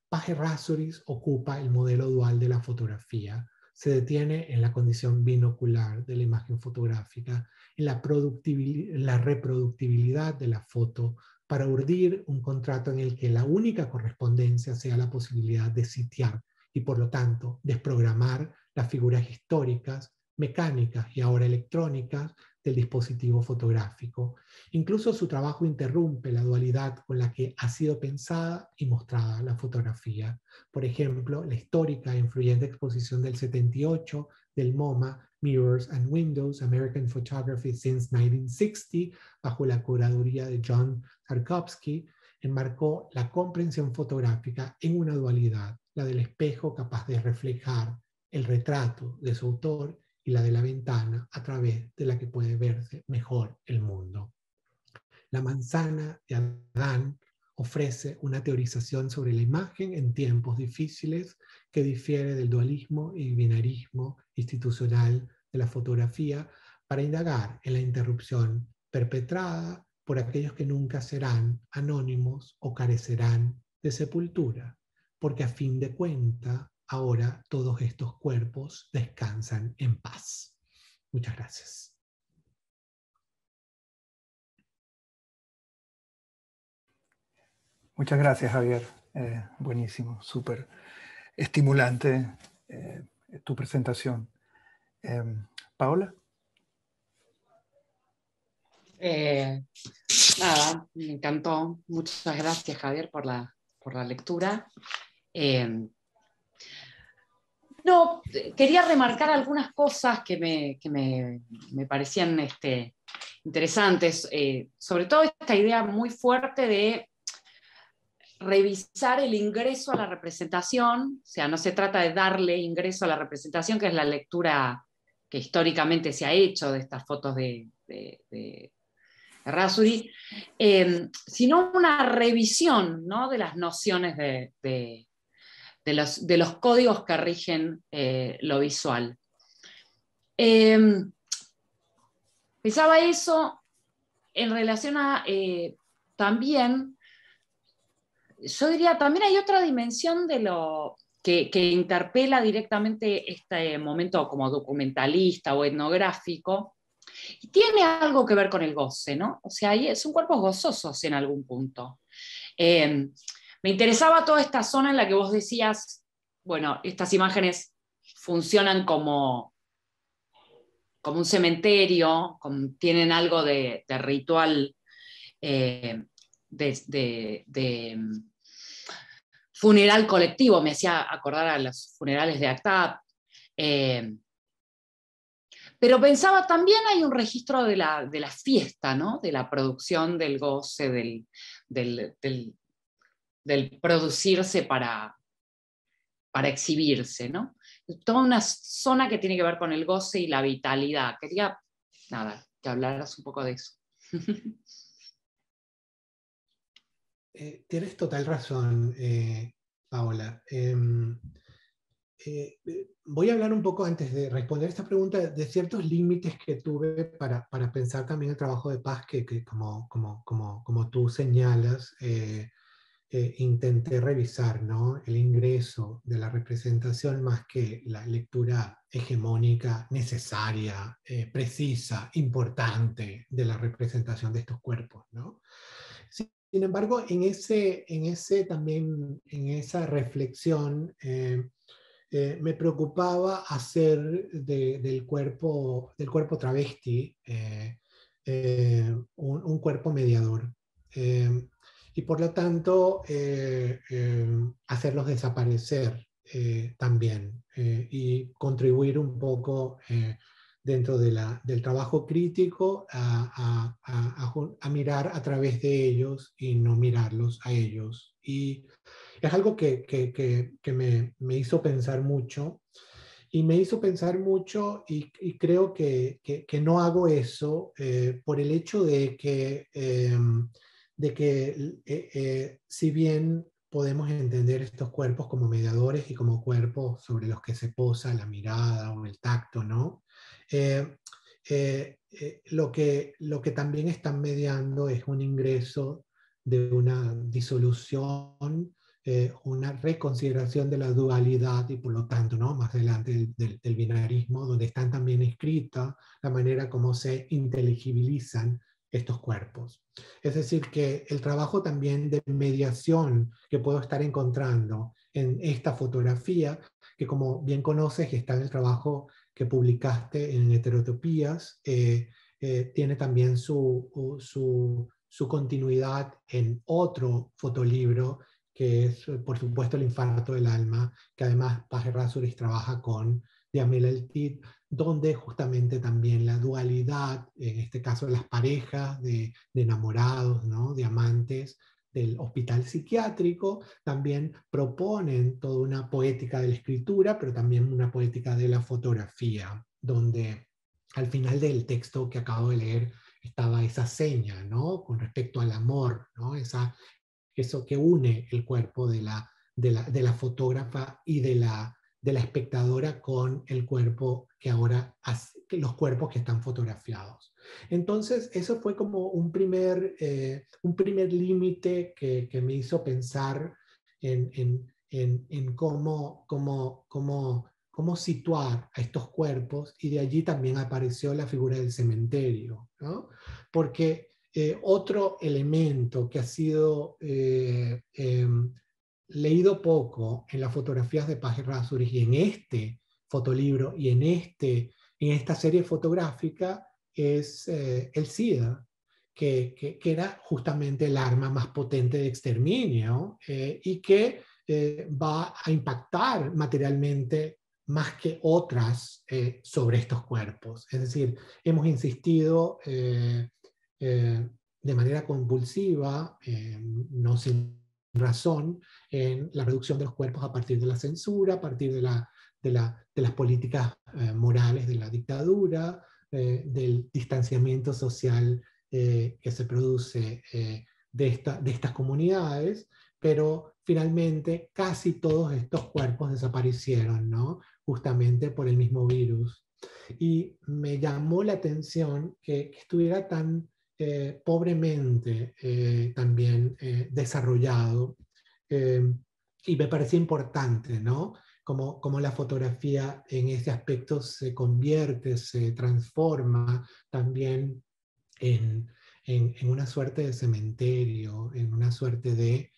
Page Errázuriz ocupa el modelo dual de la fotografía, se detiene en la condición binocular de la imagen fotográfica, en la reproductibilidad de la foto, para urdir un contrato en el que la única correspondencia sea la posibilidad de sitiar y, por lo tanto, desprogramar las figuras históricas, mecánicas y ahora electrónicas del dispositivo fotográfico. Incluso su trabajo interrumpe la dualidad con la que ha sido pensada y mostrada la fotografía. Por ejemplo, la histórica e influyente exposición del 78 del MoMA, Mirrors and Windows, American Photography Since 1960, bajo la curaduría de John Tarkovsky, enmarcó la comprensión fotográfica en una dualidad, la del espejo capaz de reflejar el retrato de su autor y la de la ventana a través de la que puede verse mejor el mundo. La manzana de Adán ofrece una teorización sobre la imagen en tiempos difíciles que difiere del dualismo y binarismo institucional de la fotografía para indagar en la interrupción perpetrada por aquellos que nunca serán anónimos o carecerán de sepultura, porque a fin de cuentas, ahora todos estos cuerpos descansan en paz. Muchas gracias. Muchas gracias, Javier. Buenísimo, súper estimulante tu presentación. Paola. Nada, me encantó. Muchas gracias, Javier, por la lectura. No, quería remarcar algunas cosas que me parecían interesantes, sobre todo esta idea muy fuerte de revisar el ingreso a la representación, o sea, no se trata de darle ingreso a la representación, que es la lectura que históricamente se ha hecho de estas fotos de Errázuriz, sino una revisión, ¿no?, de las nociones de los códigos que rigen lo visual. Pensaba eso en relación a también, yo diría, también hay otra dimensión de lo que interpela directamente este momento como documentalista o etnográfico, y tiene algo que ver con el goce, ¿no? O sea, son cuerpos gozosos en algún punto. Me interesaba toda esta zona en la que vos decías, bueno, estas imágenes funcionan como un cementerio, tienen algo de ritual, de funeral colectivo, me hacía acordar a los funerales de ACTAP. Pero pensaba, también hay un registro de la fiesta, ¿no?, de la producción, del goce, del producirse para exhibirse, ¿no? Toda una zona que tiene que ver con el goce y la vitalidad. Quería, nada, que hablaras un poco de eso. Tienes total razón, Paola. Voy a hablar un poco, antes de responder esta pregunta, de ciertos límites que tuve para pensar también el trabajo de Paz, que como tú señalas, intenté revisar, ¿no?, el ingreso de la representación más que la lectura hegemónica necesaria, precisa, importante de la representación de estos cuerpos, ¿no? Sin embargo, en esa reflexión me preocupaba hacer del cuerpo travesti un cuerpo mediador. Y por lo tanto, hacerlos desaparecer también y contribuir un poco dentro del trabajo crítico a mirar a través de ellos y no mirarlos a ellos. Y es algo que me hizo pensar mucho. Y me hizo pensar mucho y creo que no hago eso por el hecho de que de que si bien podemos entender estos cuerpos como mediadores y como cuerpos sobre los que se posa la mirada o el tacto, ¿no? Lo que también están mediando es un ingreso de una disolución, una reconsideración de la dualidad y por lo tanto, ¿no?, más adelante del binarismo, donde están también escritas la manera como se inteligibilizan estos cuerpos. Es decir, que el trabajo también de mediación que puedo estar encontrando en esta fotografía, que como bien conoces, que está en el trabajo que publicaste en Heterotopías, tiene también su continuidad en otro fotolibro, que es, por supuesto, El infarto del alma, que además Page Errázuriz trabaja con Yamil El-Tit, donde justamente también la dualidad, en este caso las parejas de enamorados, ¿no?, de amantes del hospital psiquiátrico, también proponen toda una poética de la escritura, pero también una poética de la fotografía, donde al final del texto que acabo de leer estaba esa seña, ¿no?, con respecto al amor, ¿no?, eso que une el cuerpo de la fotógrafa y de la espectadora con el cuerpo que ahora, los cuerpos que están fotografiados. Entonces, eso fue como un primer límite que me hizo pensar en cómo situar a estos cuerpos, y de allí también apareció la figura del cementerio, ¿no? Porque otro elemento que ha sido leído poco en las fotografías de Page Errázuriz y en este fotolibro y en esta serie fotográfica es el SIDA, que era justamente el arma más potente de exterminio y que va a impactar materialmente más que otras sobre estos cuerpos. Es decir, hemos insistido de manera compulsiva, no sin razón, en la reducción de los cuerpos a partir de la censura, a partir de las políticas morales de la dictadura, del distanciamiento social que se produce de estas comunidades, pero finalmente casi todos estos cuerpos desaparecieron, ¿no?, justamente por el mismo virus. Y me llamó la atención que estuviera tan pobremente también desarrollado, y me parece importante, ¿no?, como la fotografía en ese aspecto se convierte, se transforma también en una suerte de cementerio, en una suerte de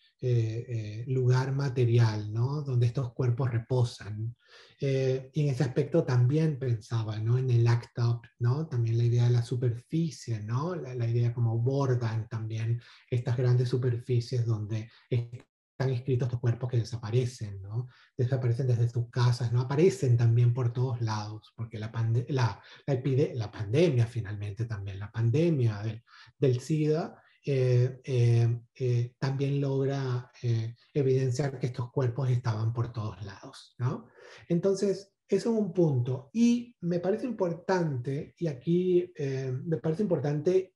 lugar material, ¿no?, donde estos cuerpos reposan. Y en ese aspecto también pensaba, ¿no?, en el act up, ¿no?, también la idea de la superficie, ¿no?, la idea como bordan también estas grandes superficies donde están escritos estos cuerpos que desaparecen, ¿no?, desaparecen desde sus casas, ¿no?, aparecen también por todos lados, porque la pandemia finalmente también, la pandemia del SIDA, también logra evidenciar que estos cuerpos estaban por todos lados, ¿no? Entonces, eso es un punto. Y me parece importante, y aquí me parece importante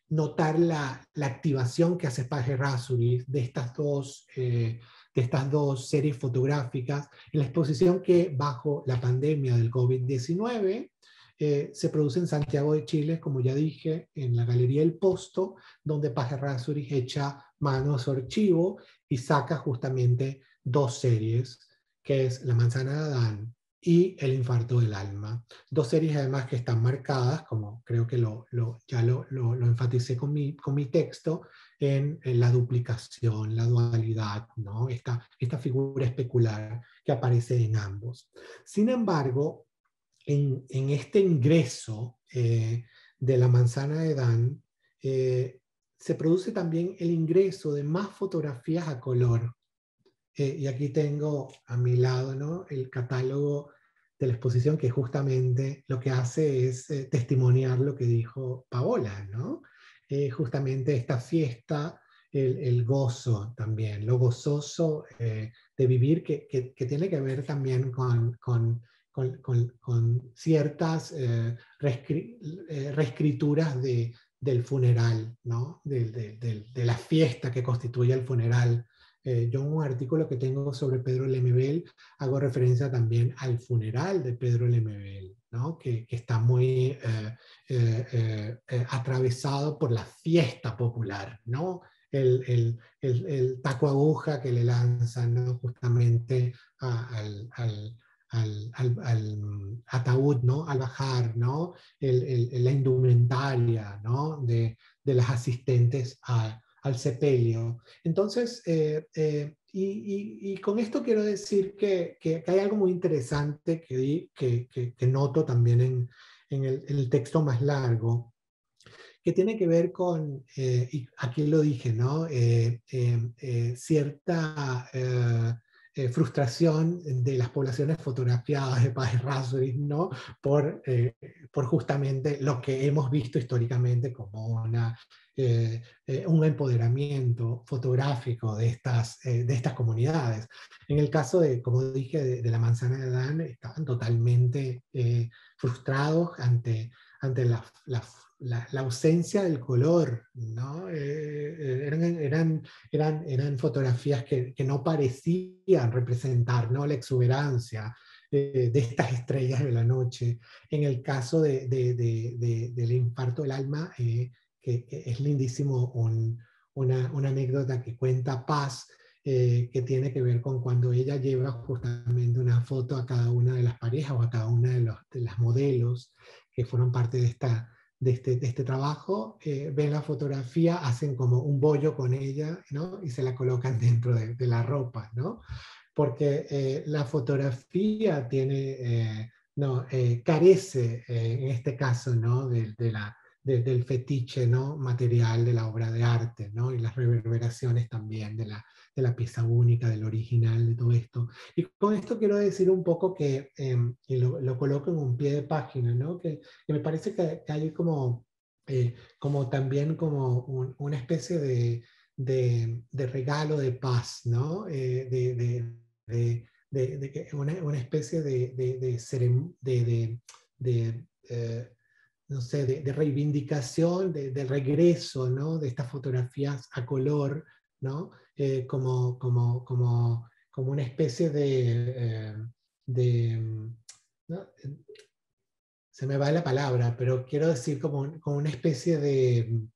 notar la activación que hace Page Errázuriz de estas dos series fotográficas en la exposición que bajo la pandemia del COVID-19 se produce en Santiago de Chile, como ya dije, en la Galería El Posto, donde Page Errázuriz echa mano a su archivo y saca justamente dos series, que es La manzana de Adán y El infarto del alma. Dos series además que están marcadas, como creo que ya lo enfaticé con mi texto, en la duplicación, la dualidad, ¿no?, esta figura especular que aparece en ambos. Sin embargo, en este ingreso de La manzana de Adán, se produce también el ingreso de más fotografías a color. Y aquí tengo a mi lado, ¿no?, el catálogo de la exposición, que justamente lo que hace es testimoniar lo que dijo Paola, ¿no? Justamente esta fiesta, el gozo también, lo gozoso de vivir, que tiene que ver también con ciertas reescrituras de del funeral, ¿no? De la fiesta que constituye el funeral. Yo en un artículo que tengo sobre Pedro Lemebel hago referencia también al funeral de Pedro Lemebel, ¿no? Que está muy atravesado por la fiesta popular, ¿no? El taco aguja que le lanzan, ¿no? Justamente al ataúd, ¿no? Al bajar, ¿no? La indumentaria, ¿no? De las asistentes al sepelio. Entonces, y con esto quiero decir que hay algo muy interesante que noto también en el texto más largo, que tiene que ver con, y aquí lo dije, ¿no? Cierta frustración de las poblaciones fotografiadas de Paz-Errázuriz, ¿no? Por justamente lo que hemos visto históricamente como un empoderamiento fotográfico de estas comunidades. En el caso de, como dije, de la Manzana de Adán, estaban totalmente frustrados ante la ausencia del color, ¿no? Eran fotografías que no parecían representar, ¿no? La exuberancia de estas estrellas de la noche. En el caso del infarto del alma, que es lindísimo una anécdota que cuenta Paz, que tiene que ver con cuando ella lleva justamente una foto a cada una de las parejas o a cada una de las modelos que fueron parte de este trabajo, ven la fotografía, hacen como un bollo con ella, ¿no? Y se la colocan dentro de la ropa, ¿no? Porque la fotografía tiene, no, carece, en este caso, ¿no? Del fetiche, ¿no? Material de la obra de arte, ¿no? Y las reverberaciones también de la pieza única, del original, de todo esto. Y con esto quiero decir un poco que, y lo coloco en un pie de página, ¿no? Que me parece que hay como también como una especie de regalo de paz, ¿no? Una especie no sé, de reivindicación, de regreso, ¿no? De estas fotografías a color, ¿no? Como una especie ¿no? Se me va la palabra, pero quiero decir como una especie de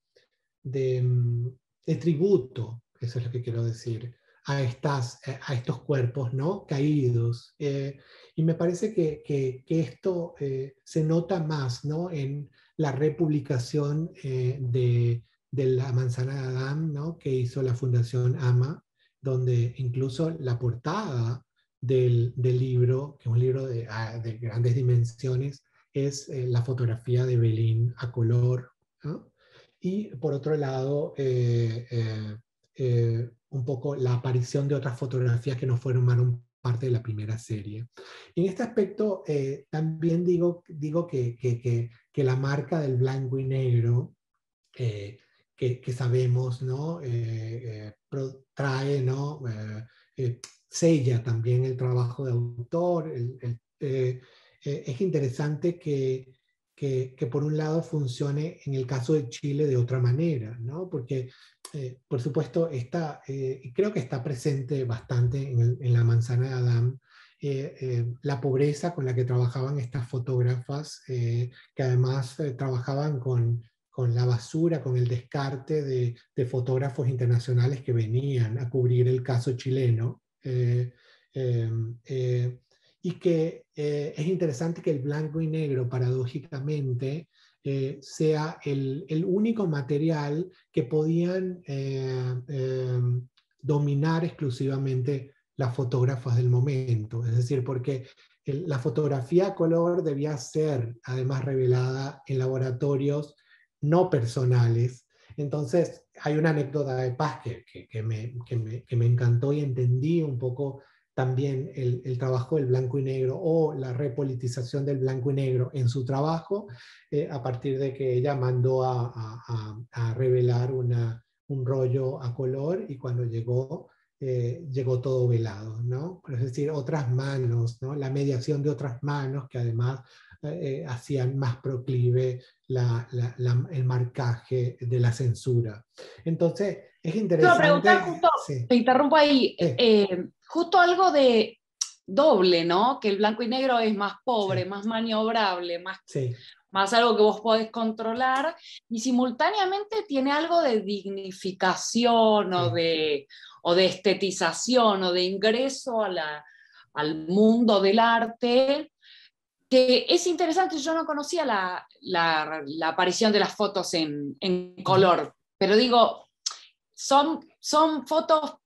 tributo, eso es lo que quiero decir, a estos cuerpos, ¿no? Caídos. Y me parece que esto se nota más, ¿no? En la republicación de la Manzana de Adán, ¿no? Que hizo la Fundación AMA, donde incluso la portada del libro, que es un libro de grandes dimensiones, es la fotografía de Belín a color, ¿no? Y por otro lado, un poco la aparición de otras fotografías que no formaron parte de la primera serie. En este aspecto, también digo que la marca del blanco y negro, que sabemos, ¿no? Trae, ¿no? Sella también el trabajo de autor. Es interesante que por un lado funcione en el caso de Chile de otra manera, ¿no? Porque, por supuesto, creo que está presente bastante en la Manzana de Adán, la pobreza con la que trabajaban estas fotógrafas, que además trabajaban con la basura, con el descarte de fotógrafos internacionales que venían a cubrir el caso chileno. Y que es interesante que el blanco y negro, paradójicamente, sea el único material que podían dominar exclusivamente las fotógrafas del momento. Es decir, porque la fotografía a color debía ser además revelada en laboratorios no personales. Entonces, hay una anécdota de Paz que me encantó y entendí un poco también el trabajo del blanco y negro o la repolitización del blanco y negro en su trabajo, a partir de que ella mandó a revelar un rollo a color, y cuando llegó todo velado, ¿no? Es decir, otras manos, ¿no? La mediación de otras manos que además hacían más proclive el marcaje de la censura. Entonces, es interesante. Te iba a preguntar justo, sí. te interrumpo ahí, Sí. justo algo de doble, ¿no? Que el blanco y negro es más pobre, Sí. más maniobrable, Sí. más algo que vos podés controlar, y simultáneamente tiene algo de dignificación Sí. o de estetización o de ingreso al mundo del arte, que es interesante. Yo no conocía la aparición de las fotos en color, pero digo, son fotos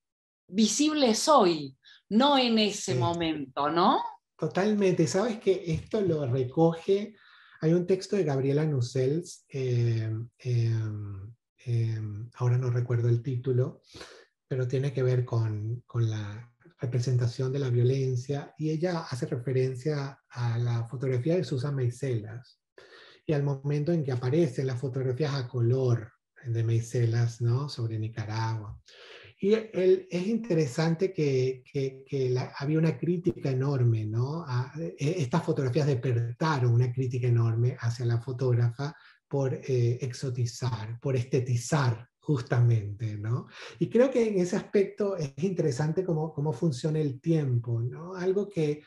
visibles hoy, no en ese Sí. momento, ¿no? Totalmente. Sabes que esto lo recoge, hay un texto de Gabriela Nusselt, ahora no recuerdo el título, pero tiene que ver con la representación de la violencia, y ella hace referencia a la fotografía de Susan Meiselas y al momento en que aparecen las fotografías a color de Meiselas, ¿no?, sobre Nicaragua. Y es interesante que había una crítica enorme, ¿no? Estas fotografías despertaron una crítica enorme hacia la fotógrafa por exotizar, por estetizar justamente, ¿no? Y creo que en ese aspecto es interesante cómo funciona el tiempo, ¿no? Algo que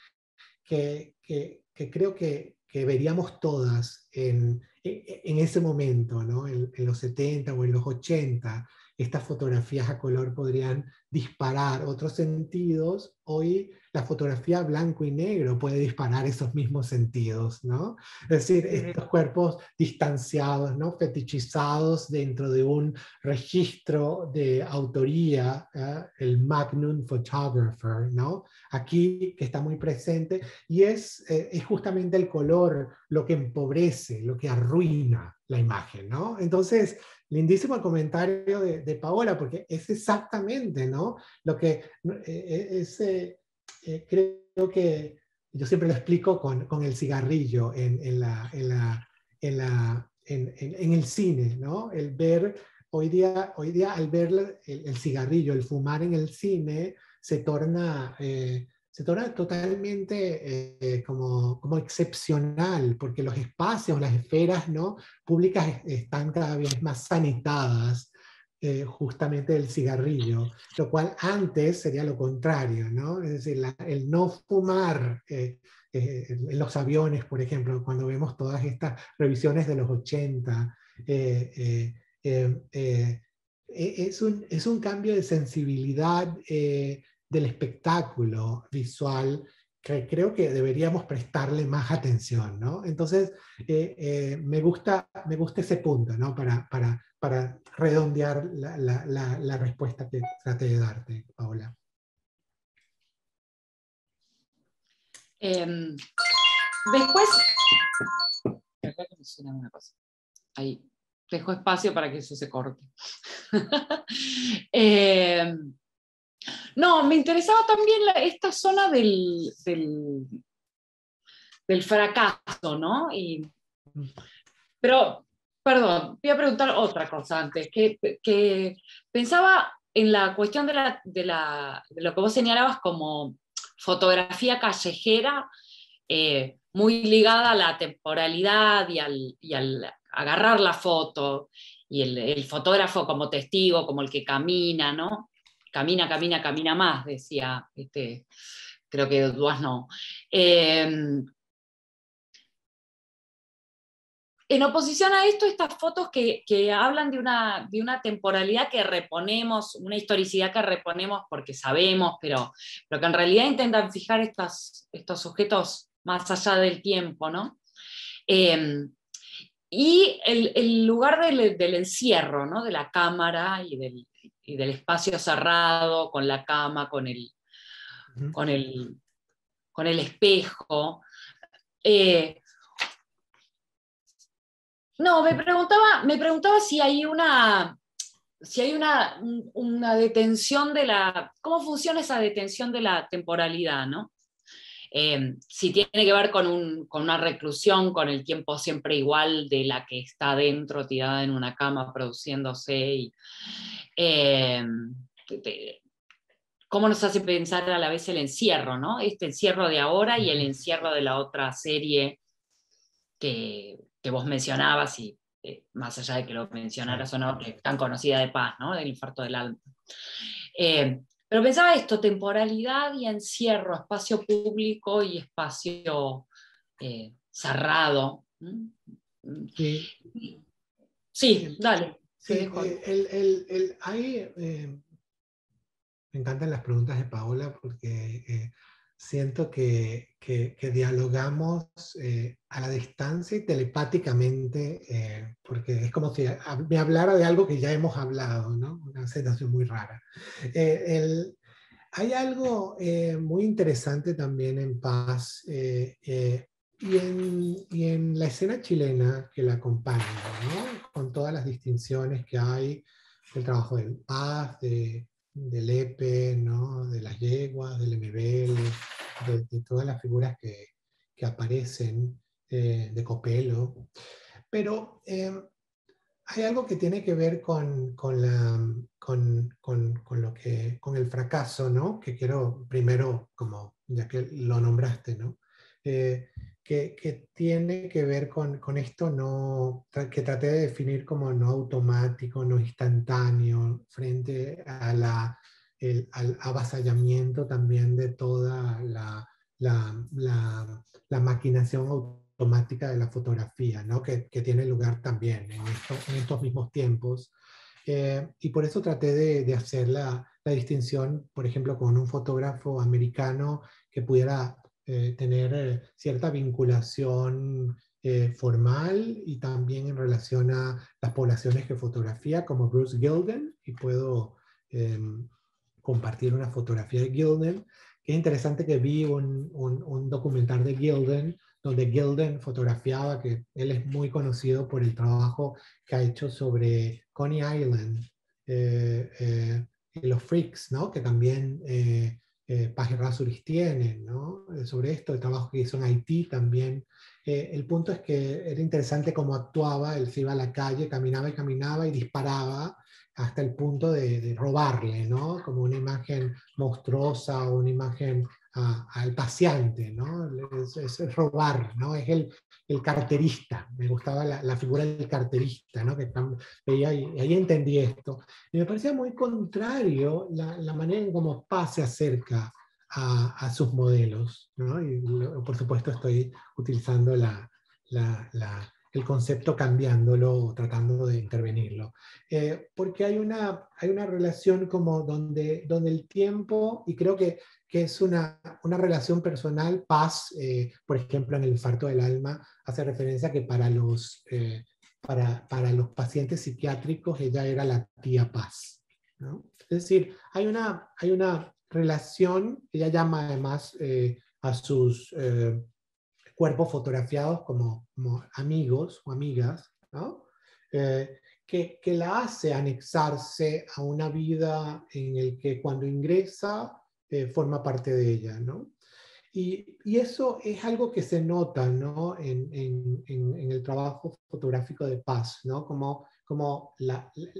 creo que veríamos todas en ese momento, ¿no? En los 70 o en los 80, estas fotografías a color podrían disparar otros sentidos. Hoy la fotografía blanco y negro puede disparar esos mismos sentidos, ¿no? Es decir, estos cuerpos distanciados, ¿no?, fetichizados dentro de un registro de autoría, el Magnum Photographer, ¿no? Aquí que está muy presente, y es justamente el color lo que empobrece, lo que arruina la imagen, ¿no? Entonces, lindísimo el comentario de Paola, porque es exactamente, ¿no?, lo que creo que yo siempre lo explico con el cigarrillo en el cine, ¿no? El ver, hoy día al ver el cigarrillo, el fumar en el cine, se torna totalmente como excepcional, porque los espacios, las esferas, ¿no?, públicas están cada vez más sanitadas, justamente del cigarrillo, lo cual antes sería lo contrario, ¿no? Es decir, el no fumar en los aviones, por ejemplo, cuando vemos todas estas revisiones de los 80, es un cambio de sensibilidad del espectáculo visual que creo que deberíamos prestarle más atención, ¿no? Entonces, me gusta ese punto, ¿no?, para redondear la respuesta que traté de darte, Paola. Después, acá que me suena una cosa. Ahí, dejo espacio para que eso se corte. No, me interesaba también esta zona del fracaso, ¿no? Pero, perdón, voy a preguntar otra cosa antes, que pensaba en la cuestión de lo que vos señalabas como fotografía callejera, muy ligada a la temporalidad y al agarrar la foto, y el fotógrafo como testigo, como el que camina, ¿no? Camina, camina, camina más, decía, creo que Duasno. En oposición a esto, estas fotos que hablan de una temporalidad que reponemos, una historicidad que reponemos porque sabemos, pero que en realidad intentan fijar estos sujetos más allá del tiempo, ¿no? Y el lugar del encierro, ¿no?, de la cámara y del espacio cerrado, con la cama, con el espejo. No, me preguntaba si hay una detención ¿cómo funciona esa detención de la temporalidad, ¿no? Si tiene que ver con una reclusión, con el tiempo siempre igual de la que está dentro, tirada en una cama, produciéndose. ¿Cómo nos hace pensar a la vez el encierro, ¿no? Este encierro de ahora y el encierro de la otra serie que vos mencionabas, y más allá de que lo mencionaras o no, que es tan conocida de Paz, ¿no? Del infarto del alma. Pero pensaba esto, temporalidad y encierro, espacio público y espacio cerrado. Sí. Sí, dale. Sí, ahí me encantan las preguntas de Paola porque siento que dialogamos a la distancia y telepáticamente, porque es como si me hablara de algo que ya hemos hablado, ¿no? Una sensación muy rara. Hay algo muy interesante también en Paz y en la escena chilena que la acompaña, ¿no? Con todas las distinciones que hay del trabajo del Paz, del EPE, ¿no? De las yeguas, del MBL, de todas las figuras que aparecen, de Copelo. Pero hay algo que tiene que ver con el fracaso, ¿no? Que quiero primero, como ya que lo nombraste, ¿no? Que tiene que ver con esto que traté de definir como no automático, no instantáneo, frente al avasallamiento también de toda la maquinación automática de la fotografía, ¿no? que tiene lugar también en estos mismos tiempos. Y por eso traté de hacer la distinción, por ejemplo, con un fotógrafo americano que pudiera tener cierta vinculación formal y también en relación a las poblaciones que fotografía, como Bruce Gilden, y puedo compartir una fotografía de Gilden. Qué interesante que vi un documental de Gilden, donde Gilden fotografiaba, que él es muy conocido por el trabajo que ha hecho sobre Coney Island y los freaks, ¿no? Que también Paz y Rasuris tienen, ¿no? Sobre esto, el trabajo que hizo en Haití también. El punto es que era interesante cómo actuaba, él se iba a la calle, caminaba y caminaba y disparaba hasta el punto de robarle, ¿no? Como una imagen monstruosa o una imagen al paseante, ¿no? Es robar, ¿no? Es el carterista. Me gustaba la figura del carterista, ¿no? Que veía y ahí entendí esto. Y me parecía muy contrario la manera en cómo Paz se acerca a sus modelos, ¿no? Y por supuesto estoy utilizando el concepto cambiándolo, tratando de intervenirlo. Porque hay una relación como donde el tiempo, y creo que es una relación personal. Paz, por ejemplo, en el infarto del alma, hace referencia a que para los pacientes psiquiátricos ella era la tía Paz, ¿no? Es decir, hay una relación, ella llama además a sus cuerpos fotografiados como amigos o amigas, ¿no? Que la hace anexarse a una vida en el que cuando ingresa forma parte de ella, ¿no? Y eso es algo que se nota, ¿no? en el trabajo fotográfico de Paz, ¿no? Como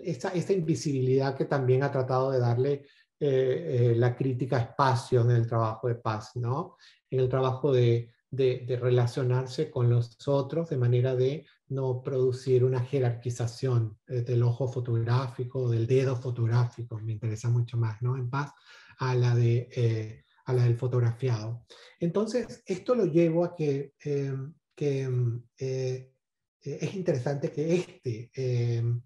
esa invisibilidad que también ha tratado de darle la crítica a espacio en el trabajo de Paz, ¿no? En el trabajo de relacionarse con los otros de manera de no producir una jerarquización del ojo fotográfico, del dedo fotográfico, me interesa mucho más, ¿no? En Paz, a la del fotografiado. Entonces, esto lo llevo a que es interesante que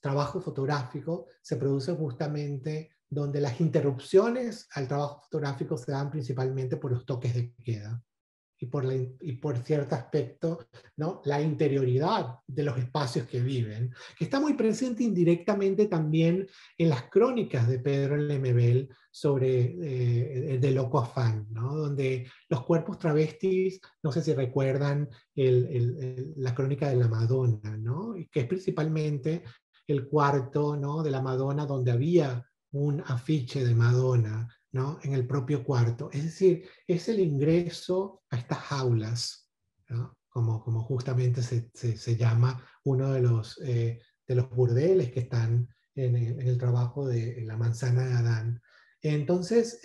trabajo fotográfico se produce justamente donde las interrupciones al trabajo fotográfico se dan principalmente por los toques de queda y por cierto aspecto, ¿no? La interioridad de los espacios que viven, que está muy presente indirectamente también en las crónicas de Pedro Lemebel sobre De Loco Afán, ¿no? Donde los cuerpos travestis, no sé si recuerdan la crónica de la Madonna, ¿no? Y que es principalmente el cuarto, ¿no? De la Madonna donde había un afiche de Madonna, ¿no? En el propio cuarto. Es decir, es el ingreso a estas jaulas, ¿no? Como justamente se llama uno de los burdeles que están en el trabajo de La manzana de Adán. Entonces,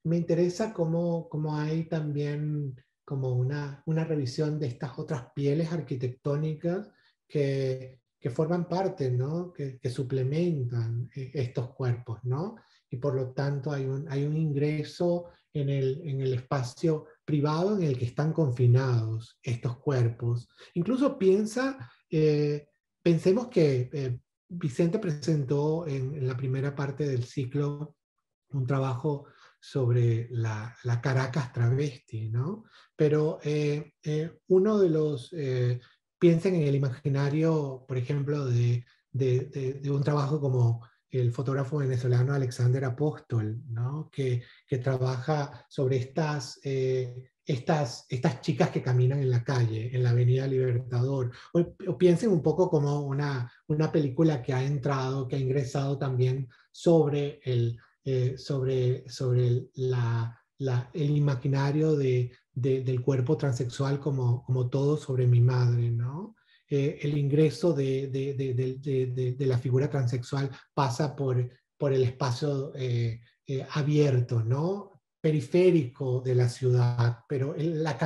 me interesa cómo hay también como una revisión de estas otras pieles arquitectónicas que forman parte, ¿no? Que suplementan estos cuerpos, ¿no? Y por lo tanto hay un ingreso en el espacio privado en el que están confinados estos cuerpos. Incluso pensemos que Vicente presentó en la primera parte del ciclo un trabajo sobre la Caracas travesti, ¿no? Pero uno de los, piensen en el imaginario, por ejemplo, de un trabajo como el fotógrafo venezolano Alexander Apóstol, ¿no? Que trabaja sobre estas chicas que caminan en la calle, en la Avenida Libertador. O piensen un poco como una película que ha entrado, que ha ingresado también sobre el imaginario del cuerpo transexual como todo sobre mi madre, ¿no? El ingreso de la figura transexual pasa por el espacio abierto, ¿no? Periférico de la ciudad, pero la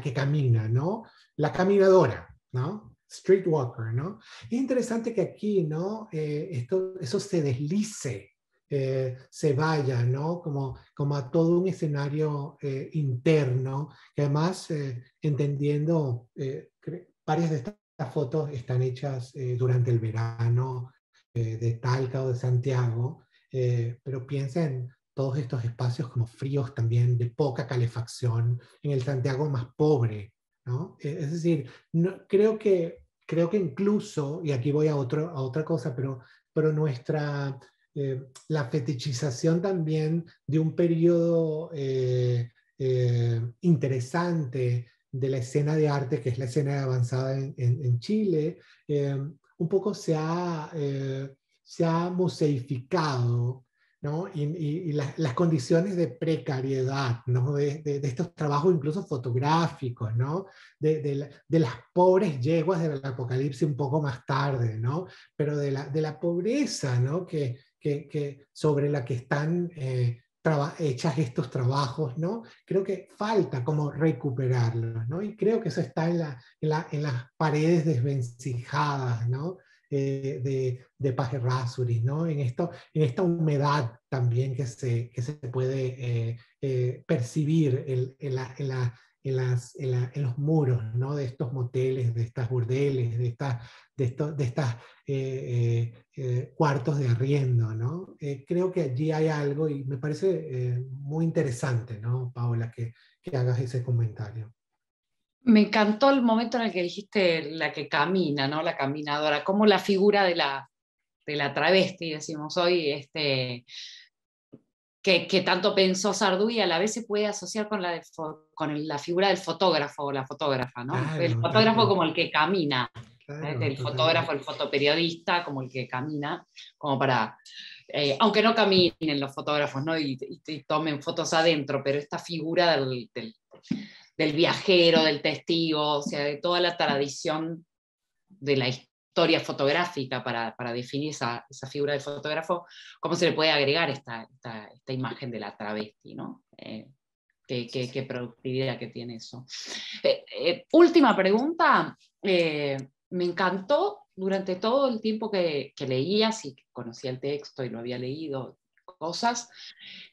que camina, ¿no? La caminadora, ¿no? Streetwalker, ¿no? Es interesante que aquí, ¿no? Eso se deslice, se vaya, ¿no? Como a todo un escenario interno, que además, entendiendo, varias de estas fotos están hechas durante el verano de Talca o de Santiago, pero piensa en todos estos espacios como fríos también, de poca calefacción, en el Santiago más pobre, ¿no? Es decir, creo que incluso, y aquí voy a otra cosa, pero la fetichización también de un periodo interesante de la escena de arte, que es la escena avanzada en Chile, un poco se ha museificado, ¿no? Y las condiciones de precariedad, ¿no? De estos trabajos incluso fotográficos, ¿no? De las pobres yeguas del apocalipsis un poco más tarde, ¿no? Pero de la pobreza, ¿no? Sobre la que están hechas estos trabajos, ¿no? Creo que falta como recuperarlos, ¿no? Y creo que eso está en las paredes desvencijadas, ¿no? De Page Errázuriz, ¿no? En esta humedad también que se puede percibir en los muros, ¿no? De estos moteles, de estas burdeles, de estas cuartos de arriendo, ¿no? Creo que allí hay algo y me parece muy interesante, ¿no, Paola, que hagas ese comentario. Me encantó el momento en el que dijiste la que camina, ¿no? La caminadora, como la figura de la travesti, decimos hoy, que tanto pensó Sardú y a la vez se puede asociar con la figura del fotógrafo o la fotógrafa, ¿no? Claro, El fotógrafo como el que camina, claro, el totalmente. fotógrafo, el fotoperiodista como el que camina, como para, aunque no caminen los fotógrafos, ¿no? Y tomen fotos adentro, pero esta figura del viajero, del testigo, o sea, de toda la tradición de la historia fotográfica para definir esa figura del fotógrafo, ¿cómo se le puede agregar esta imagen de la travesti, ¿no? Qué productividad que tiene eso. Última pregunta. Me encantó durante todo el tiempo que leías y que conocía el texto y lo había leído, cosas,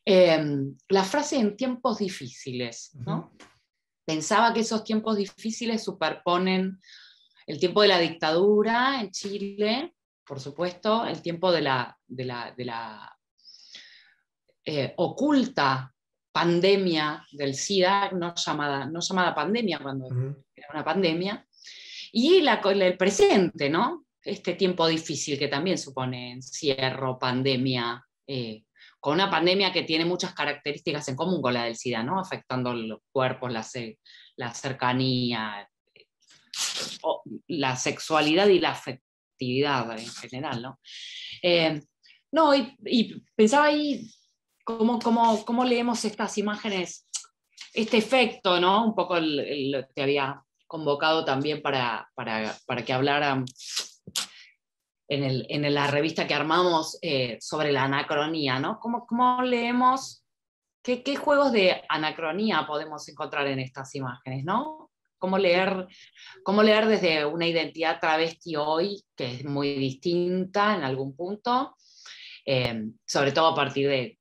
la frase en tiempos difíciles, ¿no? Uh-huh. Pensaba que esos tiempos difíciles superponen el tiempo de la dictadura en Chile, por supuesto, el tiempo de la oculta pandemia del SIDA, no llamada pandemia cuando era una pandemia, y el presente, ¿no? Este tiempo difícil que también supone encierro, pandemia, con una pandemia que tiene muchas características en común con la del SIDA, ¿no? Afectando los cuerpos, la cercanía, la sexualidad y la afectividad en general, ¿no? No, y pensaba ahí cómo leemos estas imágenes, este efecto, ¿no? Un poco te había convocado también para que hablaran en la revista que armamos sobre la anacronía, ¿no? ¿Cómo leemos ¿Qué juegos de anacronía podemos encontrar en estas imágenes, ¿no? ¿Cómo leer desde una identidad travesti hoy, que es muy distinta en algún punto, sobre todo a partir de,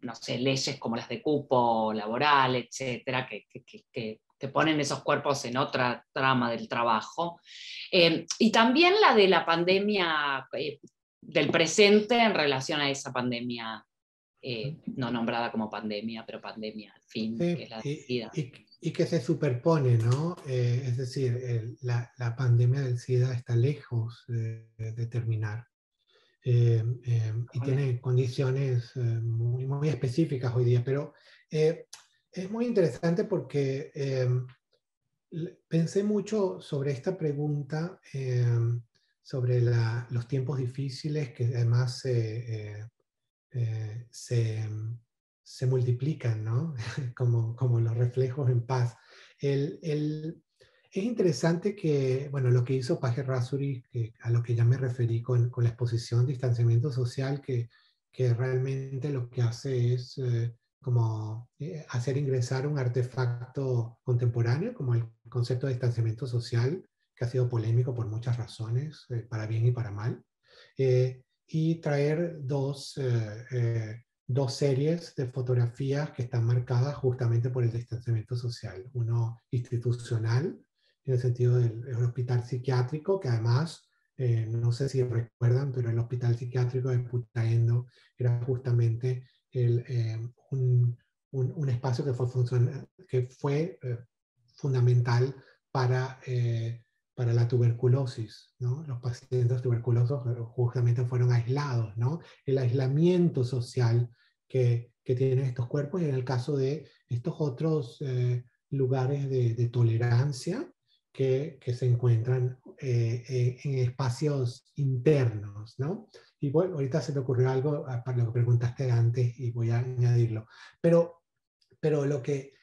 no sé, leyes como las de cupo laboral, etcétera, que ponen esos cuerpos en otra trama del trabajo? Y también la de la pandemia del presente en relación a esa pandemia, no nombrada como pandemia, pero pandemia al fin, Sí, que es la de SIDA. y que se superpone, ¿no? Es decir, la pandemia del SIDA está lejos de terminar. Y tiene condiciones muy, muy específicas hoy día, pero es muy interesante porque pensé mucho sobre esta pregunta, sobre los tiempos difíciles que además se, se multiplican, ¿no? como los reflejos en paz. Es interesante que, bueno, lo que hizo Page Rasuri, a lo que ya me referí con la exposición Distanciamiento Social, que realmente lo que hace es como hacer ingresar un artefacto contemporáneo, como el concepto de distanciamiento social, que ha sido polémico por muchas razones, para bien y para mal. Y traer dos series de fotografías que están marcadas justamente por el distanciamiento social. Uno institucional, en el sentido del hospital psiquiátrico, que además, no sé si recuerdan, pero el hospital psiquiátrico de Putaendo era justamente un espacio que fue fundamental para la tuberculosis, ¿no? Los pacientes tuberculosos justamente fueron aislados, ¿no? El aislamiento social que tienen estos cuerpos, y en el caso de estos otros lugares de tolerancia que se encuentran en espacios internos, ¿no? Y bueno, ahorita se me ocurrió algo para lo que preguntaste antes y voy a añadirlo. Pero lo que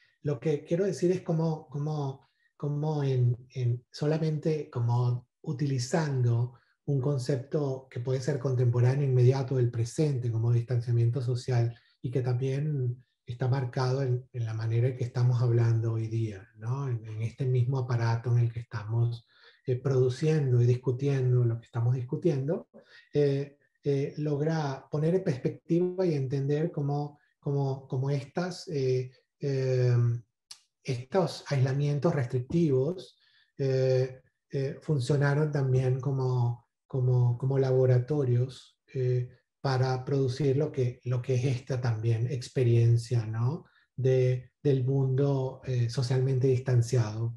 quiero decir es cómo solamente como utilizando un concepto que puede ser contemporáneo, inmediato del presente, como distanciamiento social, y que también está marcado en la manera en que estamos hablando hoy día, ¿no? En este mismo aparato en el que estamos produciendo y discutiendo lo que estamos discutiendo, logra poner en perspectiva y entender cómo estos aislamientos restrictivos funcionaron también como laboratorios para producir lo que es esta también experiencia, ¿no? Del mundo socialmente distanciado.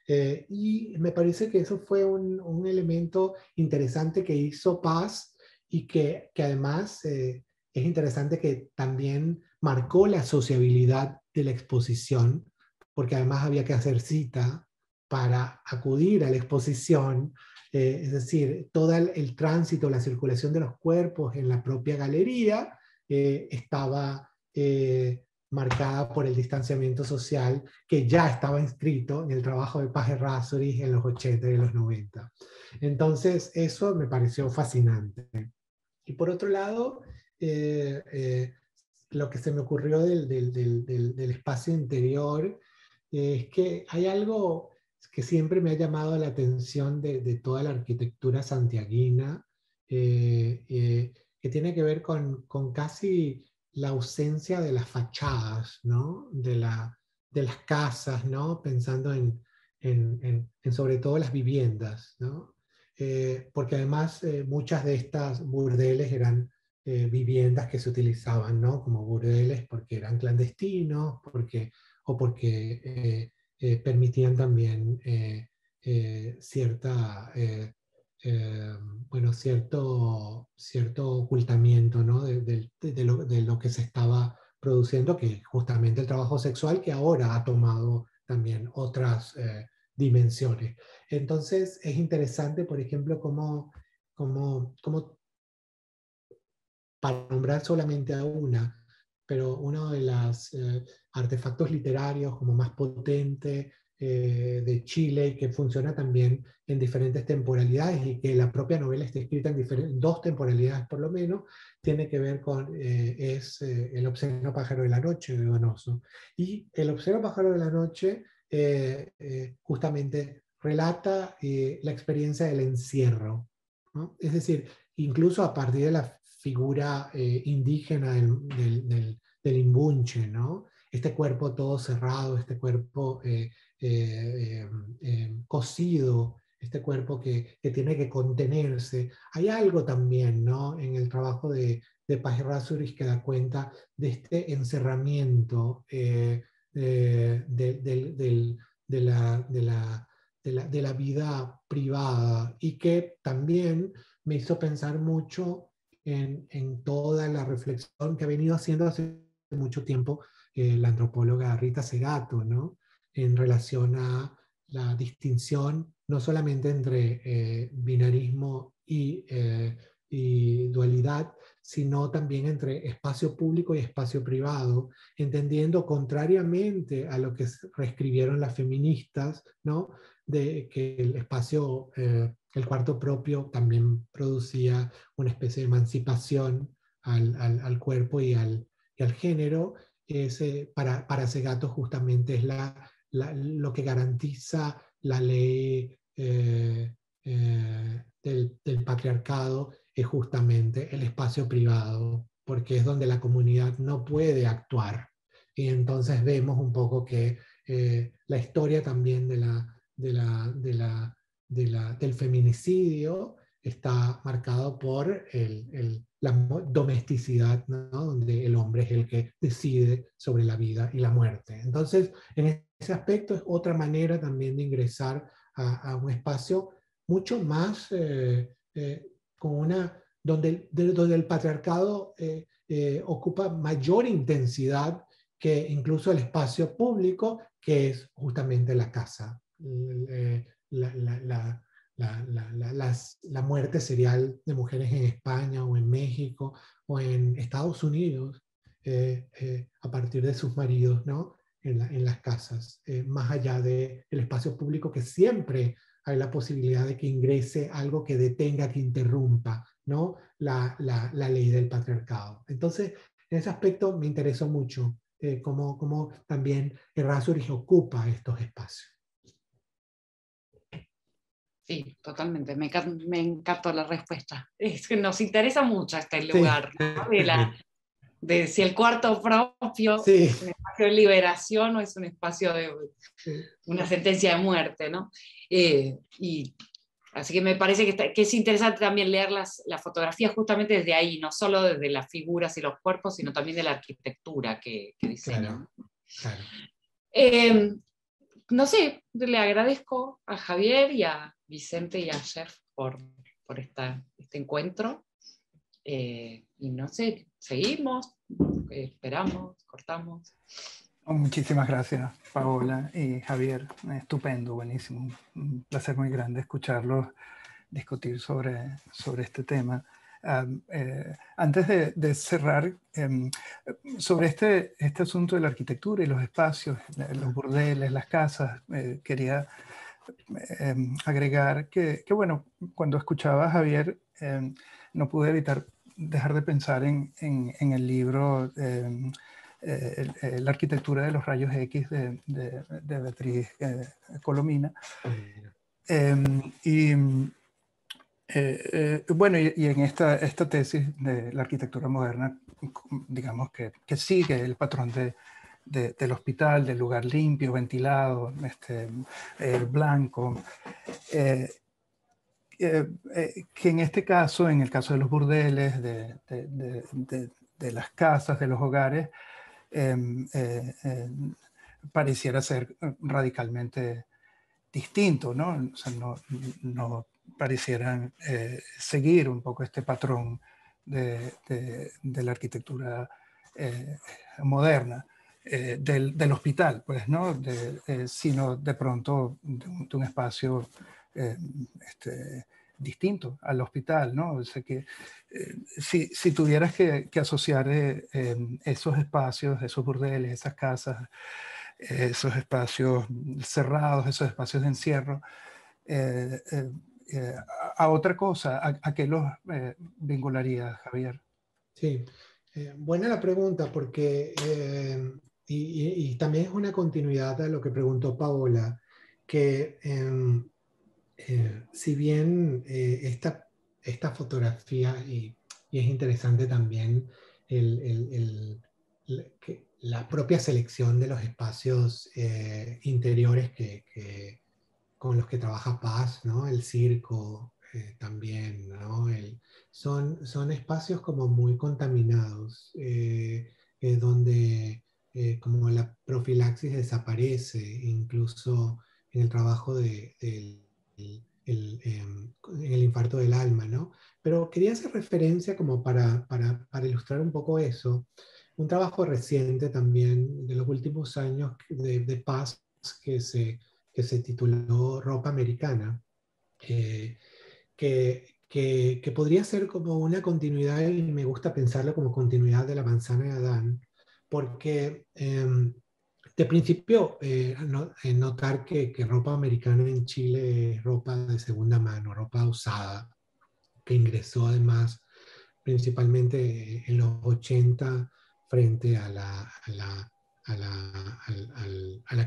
Y me parece que eso fue un elemento interesante que hizo Paz y que además es interesante que también marcó la sociabilidad de la exposición, porque además había que hacer cita para acudir a la exposición, es decir, todo el tránsito, la circulación de los cuerpos en la propia galería estaba marcada por el distanciamiento social que ya estaba inscrito en el trabajo de Page Rasuri en los 80 y los 90. Entonces, eso me pareció fascinante. Y por otro lado, lo que se me ocurrió del espacio interior es que hay algo que siempre me ha llamado la atención de toda la arquitectura santiaguina, que tiene que ver con casi la ausencia de las fachadas, ¿no? De las casas, ¿no? Pensando en sobre todo las viviendas, ¿no? Porque además muchas de estas burdeles eran viviendas que se utilizaban, ¿no? Como burdeles porque eran clandestinos, o porque permitían también cierta, bueno, cierto ocultamiento, ¿no? De lo que se estaba produciendo, que justamente el trabajo sexual, que ahora ha tomado también otras dimensiones. Entonces es interesante, por ejemplo, cómo para nombrar solamente a pero uno de los artefactos literarios como más potente de Chile, que funciona también en diferentes temporalidades y que la propia novela está escrita en dos temporalidades por lo menos, tiene que ver con El obsceno pájaro de la noche de Donoso. Y El obsceno pájaro de la noche justamente relata la experiencia del encierro, ¿no? Es decir, incluso a partir de la figura indígena del imbunche, ¿no? Este cuerpo todo cerrado, este cuerpo cosido, este cuerpo que tiene que contenerse. Hay algo también, ¿no?, en el trabajo de Paz Errázuriz que da cuenta de este encerramiento de la vida privada, y que también me hizo pensar mucho en toda la reflexión que ha venido haciendo hace mucho tiempo la antropóloga Rita Segato, ¿no?, en relación a la distinción no solamente entre binarismo y dualidad, sino también entre espacio público y espacio privado, entendiendo, contrariamente a lo que reescribieron las feministas, ¿no?, de que el espacio, el cuarto propio también producía una especie de emancipación al cuerpo y al género. Para Segato justamente es lo que garantiza la ley del patriarcado, es justamente el espacio privado, porque es donde la comunidad no puede actuar. Y entonces vemos un poco que la historia también del feminicidio está marcado por la domesticidad, ¿no?, donde el hombre es el que decide sobre la vida y la muerte. Entonces, en ese aspecto es otra manera también de ingresar a un espacio mucho más donde el patriarcado ocupa mayor intensidad que incluso el espacio público, que es justamente la casa. La muerte serial de mujeres en España o en México o en Estados Unidos a partir de sus maridos, ¿no?, en las casas, más allá del espacio público, que siempre hay la posibilidad de que ingrese algo que detenga, que interrumpa, ¿no?, la ley del patriarcado. Entonces, en ese aspecto me interesó mucho cómo también Errázuriz ocupa estos espacios. Sí, totalmente. Me encantó la respuesta. Es que nos interesa mucho este lugar, Sí. ¿no? De si el cuarto propio Sí. es un espacio de liberación o es un espacio de una sentencia de muerte, ¿no? Así que me parece que es interesante también leer las fotografías justamente desde ahí, no solo desde las figuras y los cuerpos, sino también de la arquitectura que diseñan. Claro. No sé, le agradezco a Javier y a Vicente y a Jeff por este encuentro. Y no sé, seguimos, esperamos, cortamos. Muchísimas gracias, Paola y Javier. Estupendo, buenísimo. Un placer muy grande escucharlos discutir sobre este tema. Antes de cerrar, sobre este asunto de la arquitectura y los espacios, los burdeles, las casas, quería agregar que, bueno, cuando escuchaba a Javier, no pude evitar dejar de pensar en el libro La arquitectura de los rayos X de Beatriz Colomina. Bueno, y en esta tesis de la arquitectura moderna, digamos que sigue el patrón del hospital, del lugar limpio, ventilado, blanco, que en este caso, en el caso de los burdeles, de las casas, de los hogares, pareciera ser radicalmente distinto, ¿no? O sea, no parecieran seguir un poco este patrón de la arquitectura moderna del hospital, pues, ¿no? Sino de pronto de un espacio distinto al hospital, ¿no? O sea que si tuvieras que asociar esos espacios, esos burdeles, esas casas, esos espacios cerrados, esos espacios de encierro, a otra cosa, ¿a qué los vincularía, Javier? Sí, buena la pregunta porque, y también es una continuidad de lo que preguntó Paola, que si bien esta fotografía, y es interesante también la propia selección de los espacios interiores con los que trabaja Paz, ¿no? El circo también, ¿no? Son espacios como muy contaminados, donde como la profilaxis desaparece, incluso en el trabajo en el infarto del alma, ¿no? Pero quería hacer referencia como para ilustrar un poco eso, un trabajo reciente también de los últimos años de Paz que se tituló Ropa Americana, que podría ser como una continuidad, y me gusta pensarlo como continuidad de la manzana de Adán, porque de principio notar que ropa americana en Chile es ropa de segunda mano, ropa usada, que ingresó además principalmente en los 80 frente a la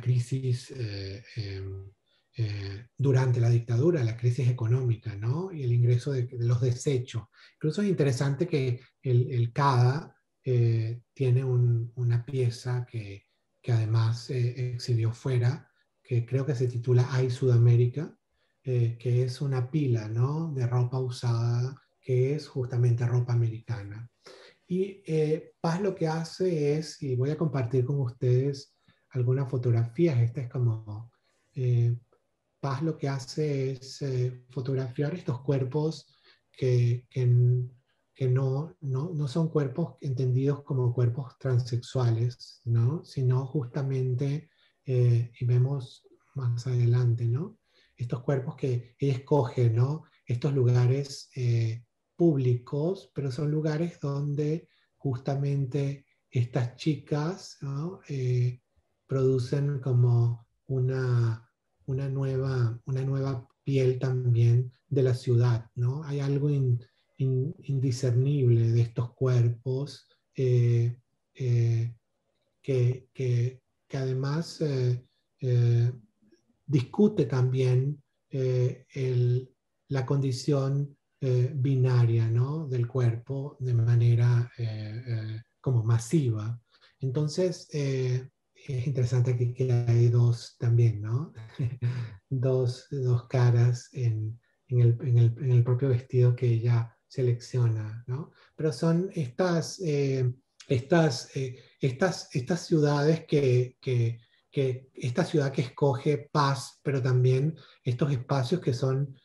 crisis durante la dictadura, la crisis económica, ¿no? Y el ingreso de los desechos. Incluso es interesante que el CADA tiene una pieza que además exhibió fuera, que creo que se titula Hay Sudamérica, que es una pila, ¿no? De ropa usada, que es justamente ropa americana. Y Paz lo que hace es, y voy a compartir con ustedes algunas fotografías, esta es como, Paz lo que hace es fotografiar estos cuerpos que no son cuerpos entendidos como cuerpos transexuales, ¿no? Sino justamente, y vemos más adelante, ¿no? Estos cuerpos que ella escoge, ¿no? Estos lugares públicos, pero son lugares donde justamente estas chicas, ¿no? Producen como una nueva piel también de la ciudad, ¿no? Hay algo indiscernible de estos cuerpos eh, que además eh, discute también la condición binaria, ¿no? Del cuerpo de manera como masiva. Entonces, es interesante aquí que hay dos también, ¿no? dos caras en el propio vestido que ella selecciona, ¿no? Pero son estas ciudades esta ciudad que escoge paz, pero también estos espacios que son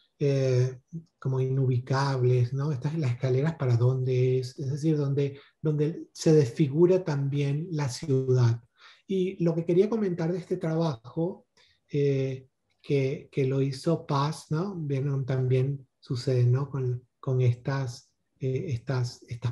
como inubicables, ¿no? Estas las escaleras para dónde es decir, donde se desfigura también la ciudad. Y lo que quería comentar de este trabajo, que lo hizo Paz, ¿no? Vieron, también sucede, ¿no? Con estas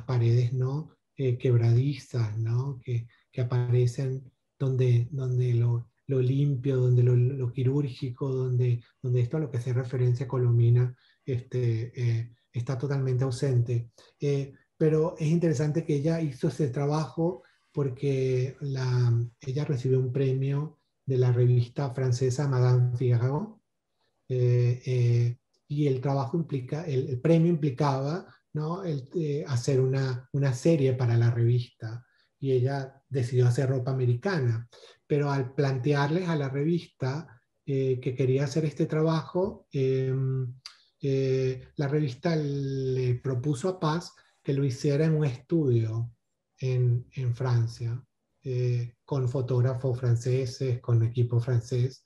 paredes, ¿no? Quebradizas, ¿no? Que aparecen donde lo limpio, donde lo quirúrgico, donde esto a lo que hace referencia a Colomina está totalmente ausente. Pero es interesante que ella hizo ese trabajo porque ella recibió un premio de la revista francesa Madame Figaro, y el trabajo el premio implicaba, ¿no? Hacer una serie para la revista, y ella decidió hacer ropa americana, pero al plantearles a la revista que quería hacer este trabajo, la revista le propuso a Paz que lo hiciera en un estudio en Francia, con fotógrafos franceses, con equipo francés.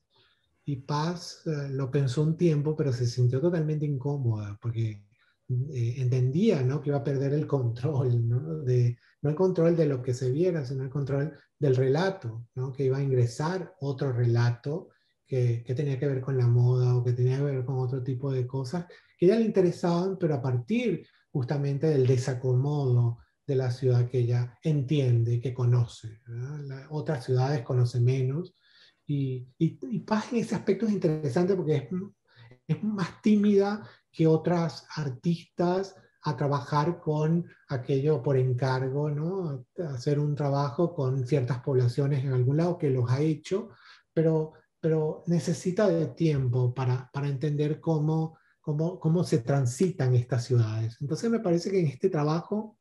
Y Paz lo pensó un tiempo, pero se sintió totalmente incómoda porque entendía, ¿no? Que iba a perder el control, ¿no? No el control de lo que se viera, sino el control del relato, ¿no? Que iba a ingresar otro relato que tenía que ver con la moda o que tenía que ver con otro tipo de cosas que ya le interesaban, pero a partir justamente del desacomodo de la ciudad que ella entiende, que conoce, ¿verdad? Otras ciudades conoce menos, y Paz en ese aspecto es interesante porque es más tímida que otras artistas a trabajar con aquello por encargo, ¿no? Hacer un trabajo con ciertas poblaciones en algún lado, que los ha hecho, pero necesita de tiempo para entender cómo se transitan estas ciudades. Entonces me parece que en este trabajo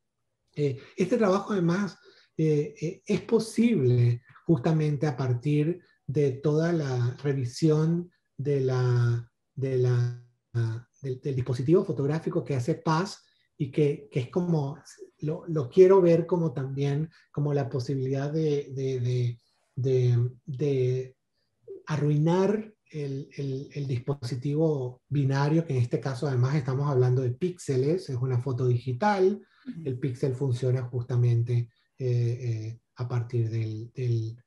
además es posible justamente a partir de toda la revisión del dispositivo fotográfico que hace Paz, y que es como, lo quiero ver como también como la posibilidad de arruinar el dispositivo binario, que en este caso además estamos hablando de píxeles, es una foto digital. El píxel funciona justamente a partir del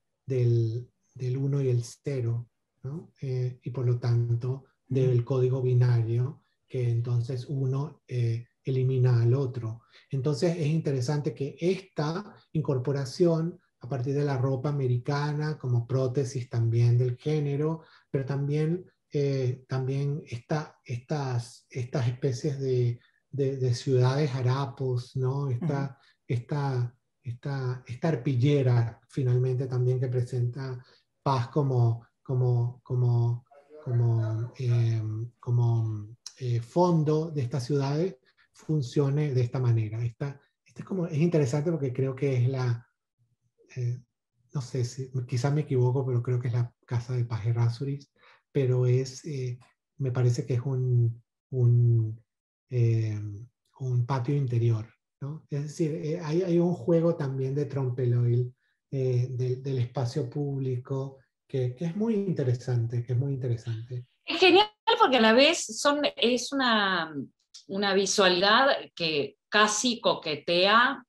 1 y el 0, ¿no? Y por lo tanto del código binario, que entonces uno elimina al otro. Entonces es interesante que esta incorporación a partir de la ropa americana como prótesis también del género, pero también estas especies de ciudades harapos, ¿no? Esta arpillera finalmente también que presenta Paz como fondo de estas ciudades, funcione de esta manera. Es interesante porque creo que es no sé, quizás me equivoco, pero creo que es la casa de Paz Errázuriz, pero me parece que es un patio interior, ¿no? Es decir, hay un juego también de trompe-l'oeil del espacio público que es muy interesante, Es genial porque a la vez es una visualidad que casi coquetea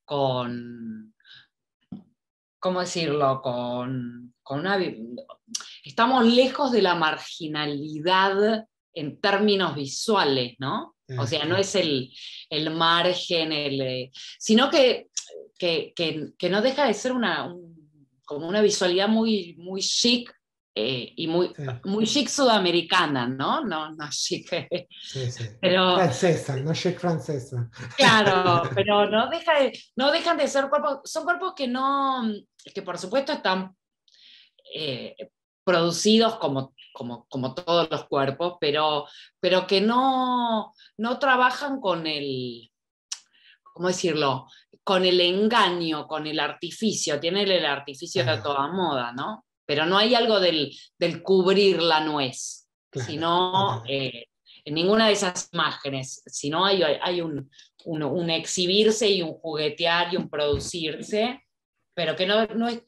con, ¿cómo decirlo? Estamos lejos de la marginalidad en términos visuales, ¿no? O sea, no es el margen, sino que no deja de ser como una visualidad muy, muy chic y muy chic sudamericana, ¿no? No chic. Sí, sí. Pero, francesa, no chic francesa. claro, pero no dejan de ser cuerpos, son cuerpos que por supuesto están producidos como todos los cuerpos, pero que no trabajan con ¿cómo decirlo? Con el engaño, con el artificio. Tienen el artificio de toda moda, ¿no? Pero no hay algo del cubrir la nuez, Claro, sino en ninguna de esas imágenes, sino hay un exhibirse y un juguetear y un producirse, pero que no es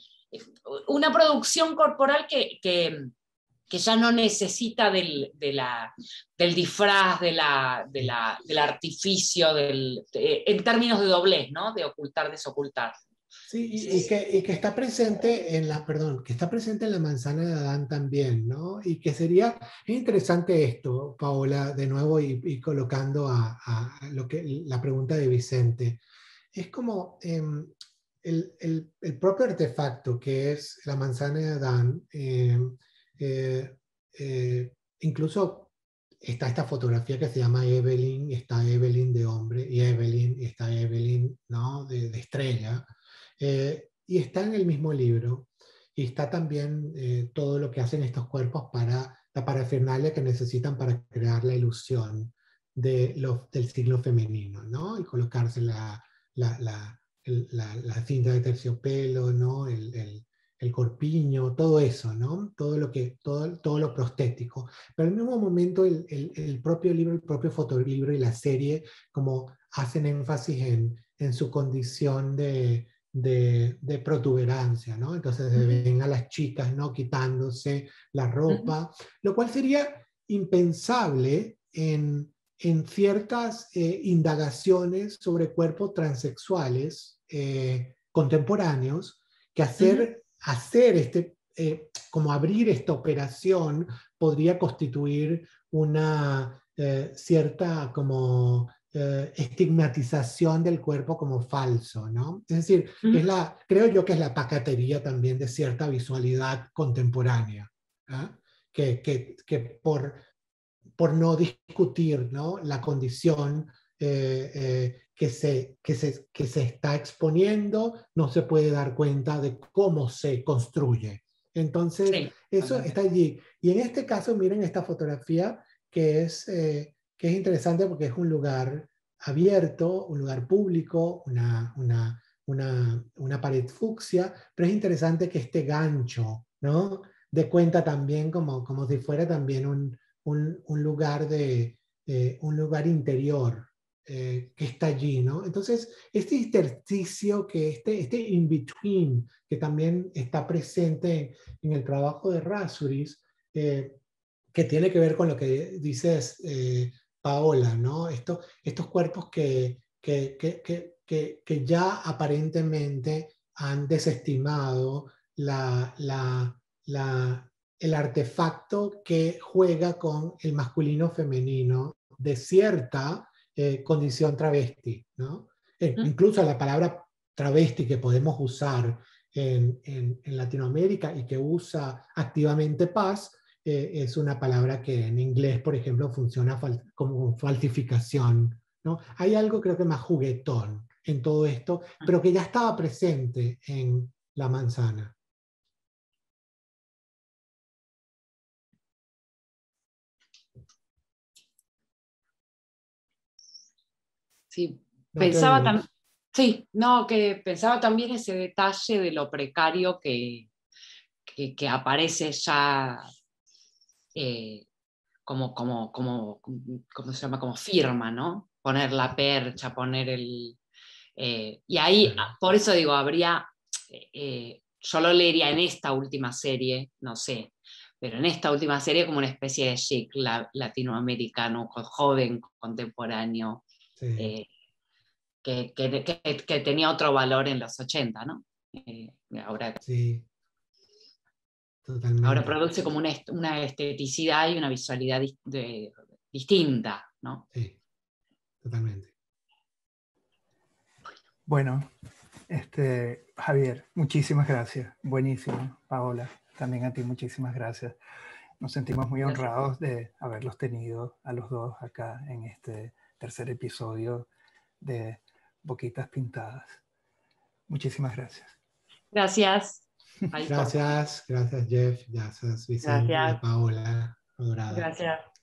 una producción corporal que ya no necesita del disfraz, del artificio, en términos de doblez, ¿no? De ocultar, desocultar. Sí, y que está presente que está presente en la manzana de Adán también, ¿no? Y que es interesante esto, Paola, de nuevo, y colocando a la pregunta de Vicente. Es como el propio artefacto que es la manzana de Adán, incluso está esta fotografía que se llama Evelyn, está Evelyn de hombre, y está Evelyn, ¿no? de estrella, y está en el mismo libro, y está también todo lo que hacen estos cuerpos para la parafernalia que necesitan para crear la ilusión del siglo femenino, ¿no? Y colocarse la cinta de terciopelo, ¿no? El corpiño, todo eso, ¿no? Todo lo prostético. Pero al mismo momento el propio libro, el propio fotolibro y la serie como hacen énfasis en su condición de protuberancia, ¿no? Entonces se ven a las chicas, ¿no? Quitándose la ropa, lo cual sería impensable en ciertas indagaciones sobre cuerpos transexuales contemporáneos, que hacer como abrir esta operación podría constituir una cierta como estigmatización del cuerpo como falso, ¿no? Es decir, creo yo que es la pacatería también de cierta visualidad contemporánea, ¿ah? Que por no discutir, ¿no?, la condición que se está exponiendo, no se puede dar cuenta de cómo se construye. Entonces, Sí, eso está allí. Y en este caso, miren esta fotografía que es interesante porque es un lugar abierto, un lugar público, una pared fucsia, pero es interesante que este gancho, ¿no?, de cuenta también como si fuera también un lugar un lugar interior que está allí, ¿no? Entonces, este intersticio, este in-between, que también está presente en el trabajo de Razouris, que tiene que ver con lo que dices, Paola, ¿no? Estos cuerpos que ya aparentemente han desestimado el artefacto que juega con el masculino femenino de cierta condición travesti, ¿no? Incluso la palabra travesti que podemos usar en Latinoamérica y que usa activamente Paz, es una palabra que en inglés, por ejemplo, funciona como falsificación, ¿no? Hay algo creo que más juguetón en todo esto, pero que ya estaba presente en La Manzana. Sí, No te pensaba oigo. también. Sí, no, que pensaba también ese detalle de lo precario que aparece ya ¿cómo se llama? Como firma, ¿no? Poner la percha, poner el... y ahí, por eso digo, habría... yo lo leería en esta última serie, no sé, pero en esta última serie como una especie de chic latinoamericano, joven, contemporáneo, Sí. que tenía otro valor en los 80, ¿no? Ahora, Sí, ahora totalmente. produce como una esteticidad y una visualidad distinta, ¿no? Sí, totalmente. Bueno, Javier, muchísimas gracias. Buenísimo. Paola, también a ti muchísimas gracias. Nos sentimos muy Gracias. honrados de haberlos tenido a los dos acá en este tercer episodio de Boquitas Pintadas. Muchísimas gracias. Gracias. Gracias Jeff, gracias Vicente y a Gracias. Paola, adorada. Gracias.